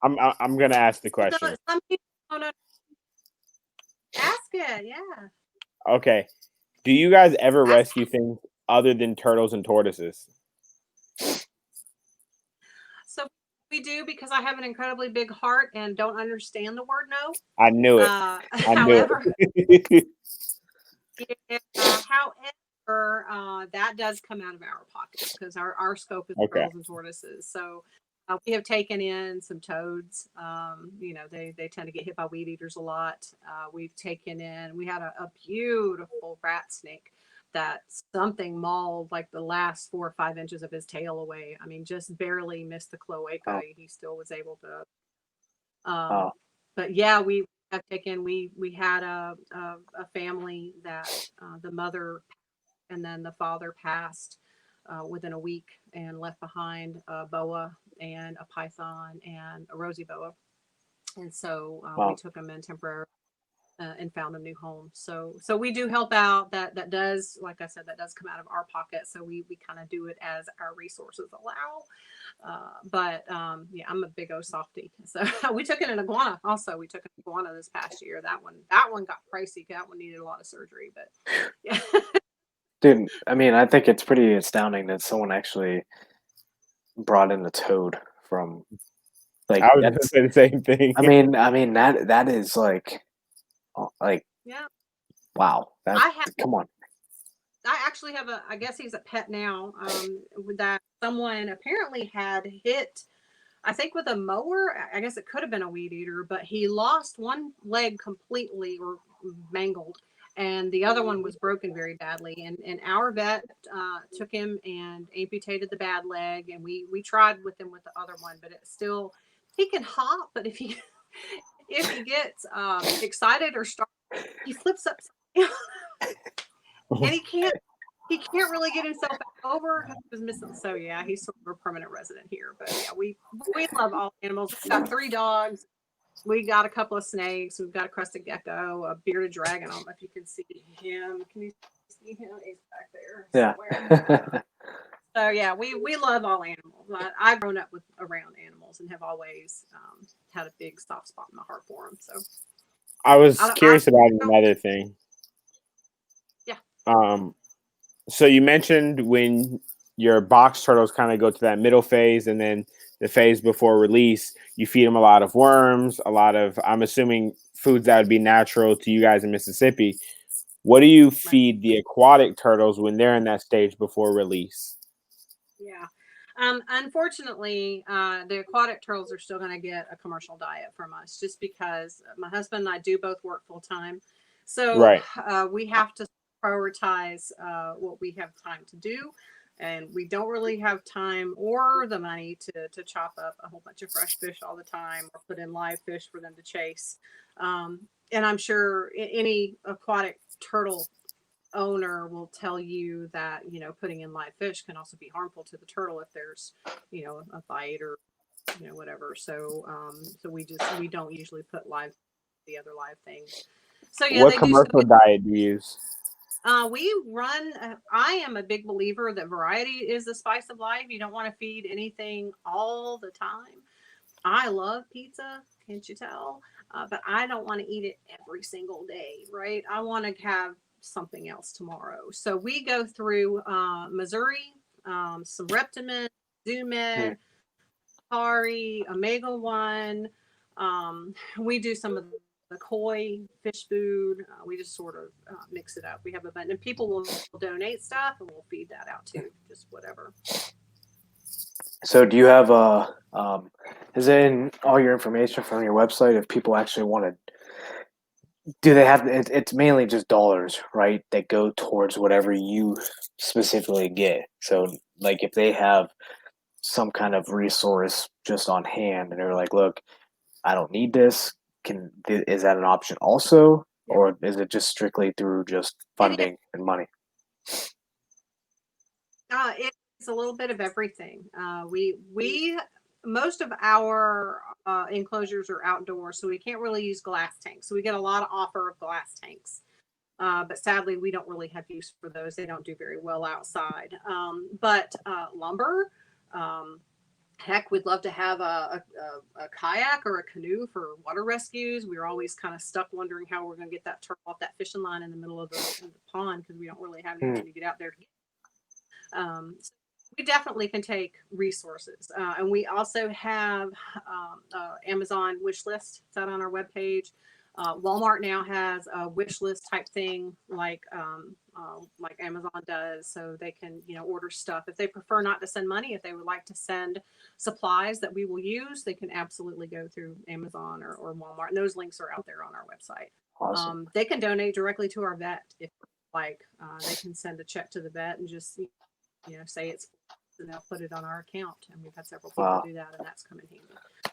I'm going to ask the question. Some people don't know. Ask it, yeah. Okay. Do you guys ever rescue things other than turtles and tortoises? So we do, because I have an incredibly big heart and don't understand the word no. I knew it. I knew However, it. however, that does come out of our pockets because our scope is Okay. turtles and tortoises. So we have taken in some toads. They tend to get hit by weed eaters a lot. We've taken in. We had a beautiful rat snake that something mauled like the last 4 or 5 inches of his tail away. I mean, just barely missed the cloaca. Oh. He still was able to. Oh. But yeah, we have taken. We had a family that the mother and then the father passed within a week and left behind a boa and a python and a rosy boa. And so we took them in temporarily and found a new home. So we do help out. That does, like I said, that does come out of our pocket. So we kind of do it as our resources allow. Yeah, I'm a big old softie. So we took in an iguana. Also, we took an iguana this past year. That one got pricey. That one needed a lot of surgery. But yeah. Dude, I mean, I think it's pretty astounding that someone actually brought in a toad from, like, I was going to say the same thing. I mean that is like Yeah. wow. Come on. I actually have I guess he's a pet now. That someone apparently had hit, I think with a mower. I guess it could have been a weed eater, but he lost one leg completely or mangled, and the other one was broken very badly. And our vet took him and amputated the bad leg, and we tried with him with the other one, but it's still, he can hop, but if he gets excited or startled, he flips upside down. And he can't really get himself over because he was missing. So yeah, he's sort of a permanent resident here. But yeah, we love all animals. We've got 3 dogs. We got a couple of snakes. We've got a crested gecko, a bearded dragon. I don't know if you can see him. Can you see him? He's back there somewhere. Yeah. So yeah, we love all animals. I've grown up around animals and have always had a big soft spot in my heart for them. So I was curious about another thing. Yeah. So you mentioned when your box turtles kind of go to that middle phase and then the phase before release, you feed them a lot of worms, I'm assuming foods that would be natural to you guys in Mississippi. What do you feed the aquatic turtles when they're in that stage before release? Yeah. Unfortunately, the aquatic turtles are still going to get a commercial diet from us just because my husband and I do both work full time. So right. We have to prioritize what we have time to do. And we don't really have time or the money to chop up a whole bunch of fresh fish all the time or put in live fish for them to chase. And I'm sure any aquatic turtle owner will tell you that, putting in live fish can also be harmful to the turtle if there's, a bite or, whatever. So, we don't usually put the other live things. So yeah, what commercial diet do you use? We run, I am a big believer that variety is the spice of life. You don't want to feed anything all the time. I love pizza, can't you tell? But I don't want to eat it every single day, right? I want to have something else tomorrow. So we go through Missouri, some Reptimin, Zoomed, Kari, Omega-1. We do some of the koi fish food. We just sort of mix it up. We have a bunch, and people will donate stuff, and we'll feed that out too, just whatever. So do you have is in all your information from your website if people actually want to, do they have, it's mainly just dollars, right, that go towards whatever you specifically get. So like if they have some kind of resource just on hand and they're like, look, I don't need this, is that an option also? Yeah. Or is it just strictly through just funding and money? It's a little bit of everything. We most of our enclosures are outdoors, so we can't really use glass tanks. So we get a lot of offer of glass tanks, but sadly, we don't really have use for those. They don't do very well outside. But lumber, heck, we'd love to have a kayak or a canoe for water rescues. We were always kind of stuck wondering how we're going to get that turtle off that fishing line in the middle of the pond because we don't really have anything to get out there to get. So we definitely can take resources. And we also have Amazon wish list. It's out on our webpage. Walmart now has a wish list type thing like Amazon does, so they can order stuff. If they prefer not to send money, if they would like to send supplies that we will use, they can absolutely go through Amazon or Walmart. And those links are out there on our website. Awesome. They can donate directly to our vet if like. They can send a check to the vet and just say it's, and they'll put it on our account. And we've had several people do that, and that's come in handy.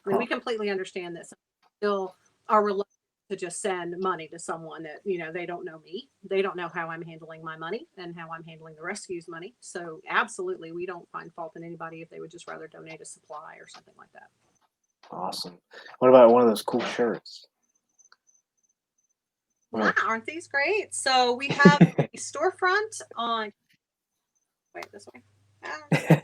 I mean, we completely understand that some still are reluctant to just send money to someone that they don't know me, they don't know how I'm handling my money and how I'm handling the rescue's money. So absolutely, we don't find fault in anybody if they would just rather donate a supply or something like that. Awesome. What about one of those cool shirts? Yeah, aren't these great? So we have a storefront on. Wait, this way. Okay.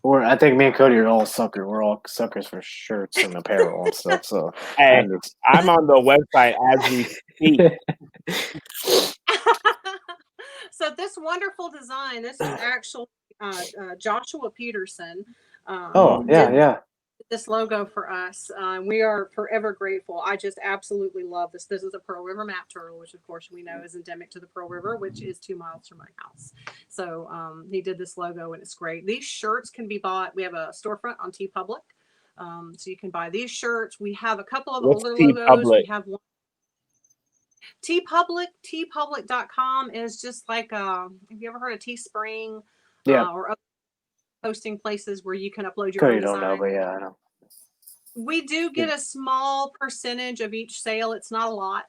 I think me and Cody are all suckers. We're all suckers for shirts and apparel and stuff. So hey, I'm on the website as we speak. So this wonderful design, this is actually Joshua Peterson. Yeah. This logo for us. We are forever grateful. I just absolutely love this. This is a Pearl River map turtle, which of course we know is endemic to the Pearl River, which is 2 miles from my house. So he did this logo and it's great. These shirts can be bought. We have a storefront on TeePublic. So you can buy these shirts. We have a couple of older logos. We have one. TeePublic, teepublic.com is just like, have you ever heard of Teespring? Or other posting places where you can upload your own design? Don't know, but yeah, I know. We do get a small percentage of each sale. It's not a lot,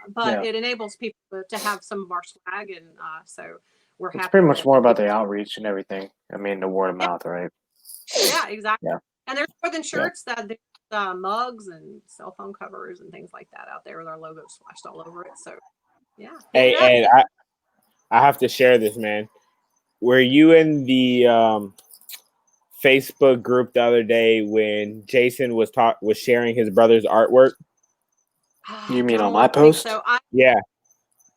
but it enables people to have some of our swag, and so we're happy. It's pretty much more about the outreach and everything. I mean, the word of mouth, right? Yeah, exactly. Yeah. And there's more than shirts. That there's mugs and cell phone covers and things like that out there with our logo splashed all over it. So, yeah. Hey, I have to share this, man. Were you in the Facebook group the other day when Jason was sharing his brother's artwork? You mean on my post? So yeah,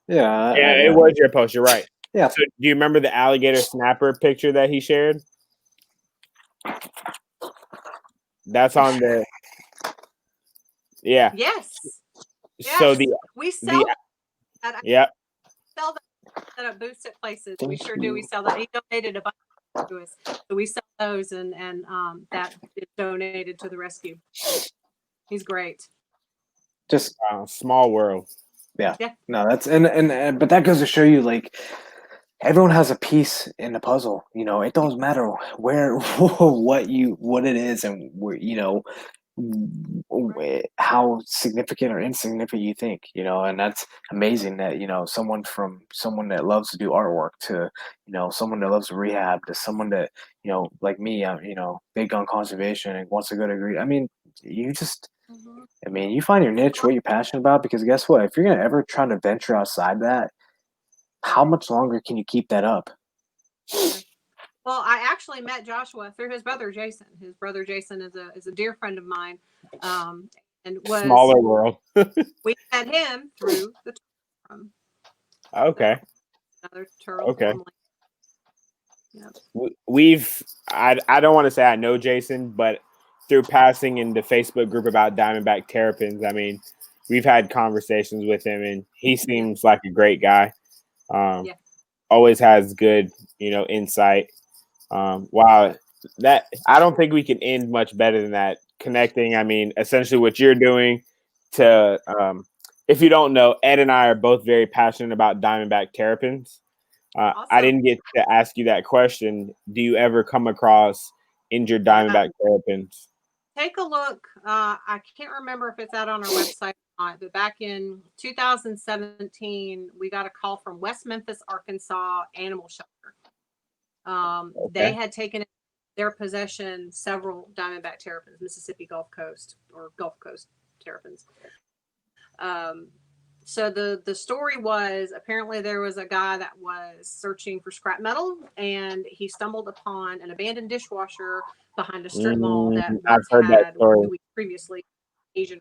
it was your post. You're right. Yeah. So, do you remember the alligator snapper picture that he shared? That's on the. Yeah. Yes. So we sell that. Yep. Sell that at booths at places. We sure do. We sell that. He donated a bunch to us, so we sell those, and that is donated to the rescue. He's great. Just small world. Yeah. No, that's and but that goes to show you, like, everyone has a piece in the puzzle. It doesn't matter where, what it is, and where, how significant or insignificant you think, and that's amazing that, someone that loves to do artwork to, someone that loves rehab to someone that, like me, big on conservation and wants to go to agree. I mean, you just, you find your niche, what you're passionate about, because guess what? If you're going to ever try to venture outside that, how much longer can you keep that up? Well, I actually met Joshua through his brother Jason. His brother Jason is a dear friend of mine, and was smaller world. We met him through the turtle. Okay. Another turtle family. Yep. I don't want to say I know Jason, but through passing in the Facebook group about diamondback terrapins, I mean, we've had conversations with him, and he seems like a great guy. Always has good, insight. Wow, that I don't think we can end much better than that. Connecting, I mean, essentially what you're doing to, if you don't know, Ed and I are both very passionate about diamondback terrapins. Awesome. I didn't get to ask you that question. Do you ever come across injured diamondback terrapins? Take a look. I can't remember if it's out on our website or not, but back in 2017, we got a call from West Memphis, Arkansas Animal Shelter. They had taken in their possession several diamondback terrapins, Mississippi Gulf Coast terrapins. So the story was, apparently there was a guy that was searching for scrap metal, and he stumbled upon an abandoned dishwasher behind a strip mall that I've heard that story 2 weeks previously. Asian.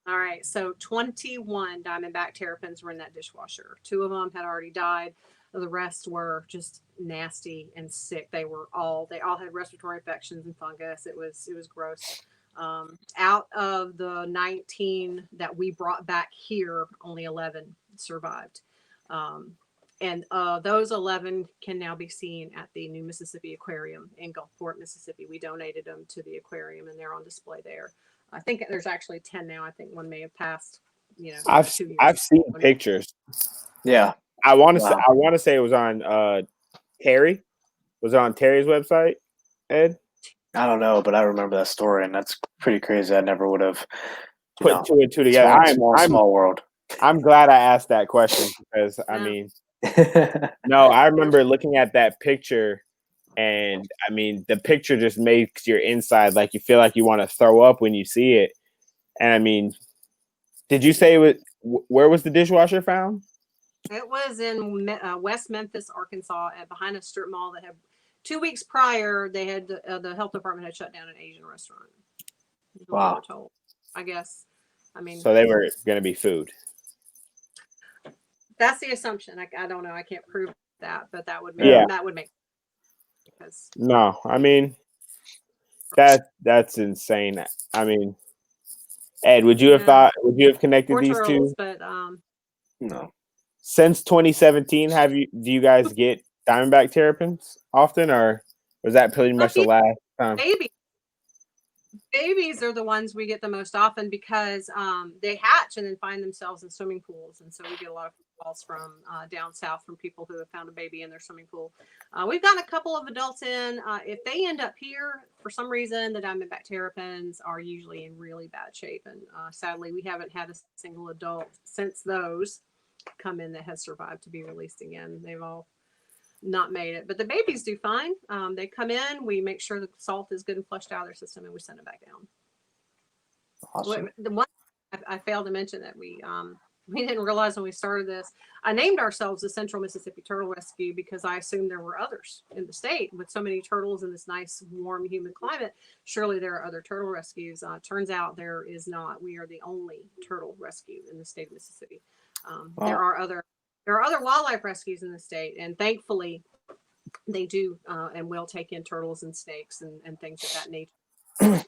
All right, so 21 diamondback terrapins were in that dishwasher. 2 of them had already died. The rest were just nasty and sick. They all had respiratory infections and fungus. It was gross. Out of the 19 that we brought back here, only 11 survived. And those 11 can now be seen at the New Mississippi Aquarium in Gulfport, Mississippi. We donated them to the aquarium, and they're on display there. I think there's actually 10 now. I think one may have passed. I've 2 years. I've seen pictures. Yeah. I want to Wow. say it was on Terry. Was it on Terry's website, Ed? I don't know, but I remember that story, and that's pretty crazy. I never would have Put two and two together. Small world. I'm glad I asked that question because I mean, no, I remember looking at that picture, and I mean, the picture just makes your inside like you feel like you want to throw up when you see it. And I mean, did you say where was the dishwasher found? It was in West Memphis, Arkansas, behind a strip mall that had 2 weeks prior. They had the health department had shut down an Asian restaurant. Wow. We were told, I guess. I mean, so they were going to be food. That's the assumption. I don't know. I can't prove that, but that would make. Because no, I mean that's insane. I mean, Ed, would you have connected these turtles, two? But no. Since 2017, do you guys get diamondback terrapins often, or was that pretty much the last time? Babies are the ones we get the most often because they hatch and then find themselves in swimming pools, and so we get a lot of calls from down south from people who have found a baby in their swimming pool. We've gotten a couple of adults in. If they end up here for some reason, the diamondback terrapins are usually in really bad shape, and sadly, we haven't had a single adult since those come in that has survived to be released again. They've all not made it, but the babies do fine. They come in, we make sure the salt is good and flushed out of their system, and we send them back down. Awesome. The one I failed to mention that we didn't realize when we started this, I named ourselves the Central Mississipi Turtle Rescue because I assumed there were others in the state. With so many turtles in this nice, warm, humid climate, surely there are other turtle rescues. Turns out there is not. We are the only turtle rescue in the state of Mississippi. Wow. There are other wildlife rescues in the state, and thankfully they do and will take in turtles and snakes and things of that nature.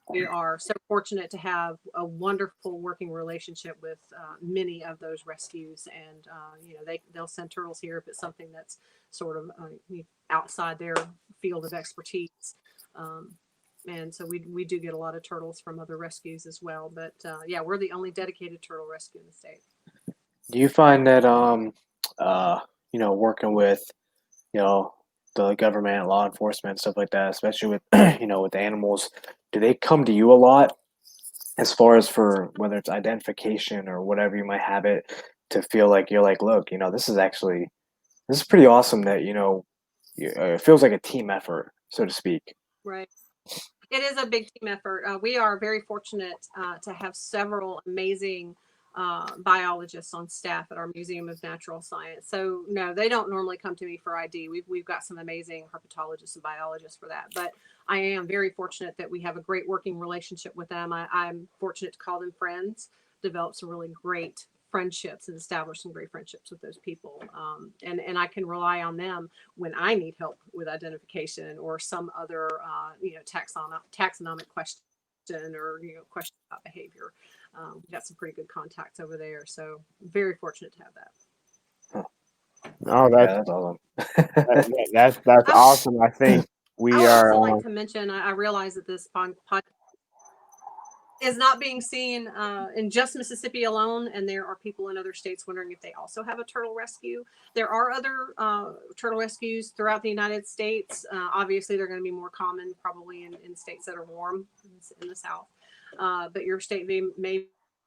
We are so fortunate to have a wonderful working relationship with many of those rescues, and they'll send turtles here if it's something that's sort of outside their field of expertise. And so we do get a lot of turtles from other rescues as well. But we're the only dedicated turtle rescue in the state. Do you find that working with the government, law enforcement, stuff like that, especially with with animals, do they come to you a lot as far as for whether it's identification or whatever you might have it to feel like you're like, look, this is pretty awesome that it feels like a team effort, so to speak. Right. It is a big team effort. We are very fortunate to have several amazing biologists on staff at our Museum of Natural Science. So no, they don't normally come to me for ID. We've got some amazing herpetologists and biologists for that. But I am very fortunate that we have a great working relationship with them. I'm fortunate to call them friends, develop some really great friendships and establish some great friendships with those people. And I can rely on them when I need help with identification or some other, taxonomic question or, question about behavior. We've got some pretty good contacts over there. So very fortunate to have that. Oh, that's awesome. that's awesome. I think we are. I would also like to mention, I realize that this podcast is not being seen in just Mississippi alone, and there are people in other states wondering if they also have a turtle rescue. There are other turtle rescues throughout the United States. Obviously, they're going to be more common probably in states that are warm in the South. But your state may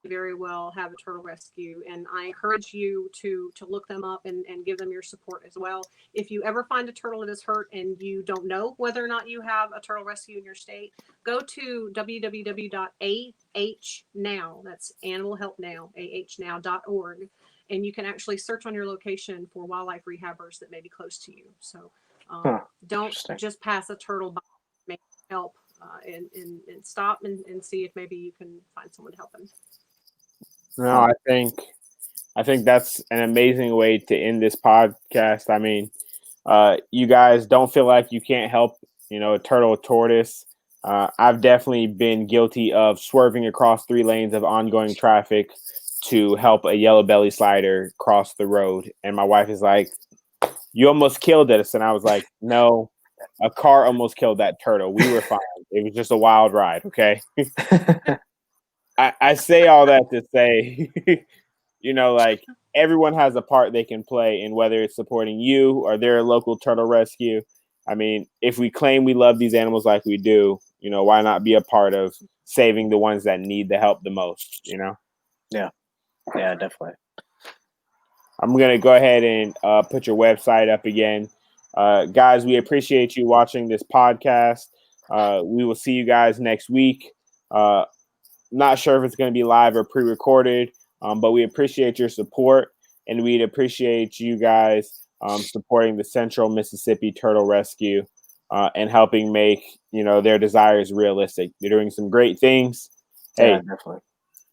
very well have a turtle rescue, and I encourage you to look them up and give them your support as well. If you ever find a turtle that is hurt and you don't know whether or not you have a turtle rescue in your state, go to www.ahnow, that's Animal Help Now, ahnow.org, and you can actually search on your location for wildlife rehabbers that may be close to you. So don't just pass a turtle by, make help and stop and see if maybe you can find someone to help them. No, I think I think that's an amazing way to end this podcast. I mean, you guys don't feel like you can't help, a turtle, a tortoise. I've definitely been guilty of swerving across 3 lanes of ongoing traffic to help a yellow belly slider cross the road. And my wife is like, "You almost killed us." And I was like, "No, a car almost killed that turtle. We were fine. It was just a wild ride." Okay. I say all that to say, like everyone has a part they can play in whether it's supporting you or their local turtle rescue. I mean, if we claim we love these animals like we do, why not be a part of saving the ones that need the help the most, Yeah, definitely. I'm going to go ahead and put your website up again. Guys, we appreciate you watching this podcast. We will see you guys next week. Not sure if it's going to be live or pre-recorded, but we appreciate your support, and we'd appreciate you guys supporting the Central Mississipi Turtle Rescue and helping make their desires realistic. They're doing some great things. Hey, Yeah, definitely.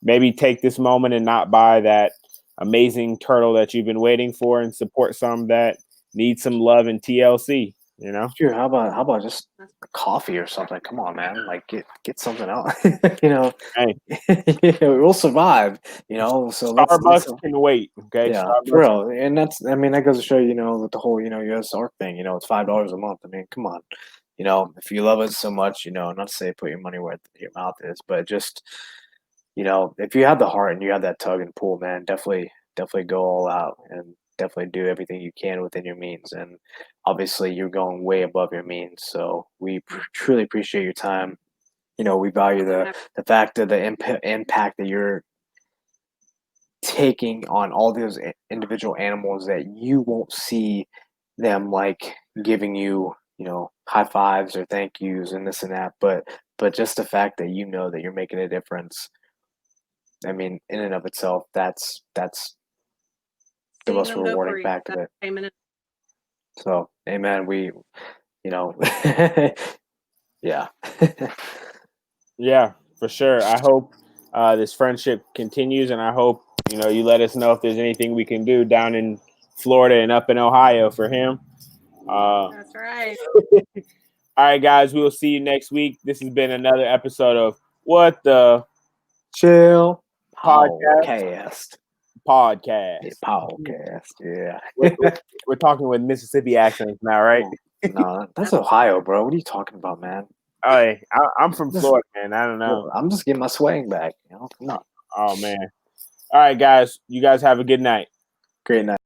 Maybe take this moment and not buy that amazing turtle that you've been waiting for, and support some that need some love and TLC. Dude, how about just coffee or something? Come on, man! Like get something else. Hey, we'll survive. So let's Starbucks can wait. Okay, yeah, Starbucks. for real. And that goes to show with the whole US ARC thing. It's $5 a month. I mean, come on. If you love it so much, not to say put your money where your mouth is, but just if you have the heart and you have that tug and pull, man, definitely go all out and definitely do everything you can within your means. And obviously, you're going way above your means. So we truly appreciate your time. We value the fact of the impact that you're taking on all those individual animals that you won't see them like giving you, high fives or thank yous and this and that. But just the fact that that you're making a difference. I mean, in and of itself, that's the most rewarding fact of it. Amen. So, amen. We, yeah. Yeah, for sure. I hope this friendship continues, and I hope you let us know if there's anything we can do down in Florida and up in Ohio for him. That's right. All right, guys. We will see you next week. This has been another episode of What the Chill Podcast. Yeah. We're talking with Mississippi accents now, right? No, that's Ohio, bro. What are you talking about, man? I'm from Florida, man. I don't know. I'm just getting my swag back. Come on. Oh man. All right, guys. You guys have a good night. Great night.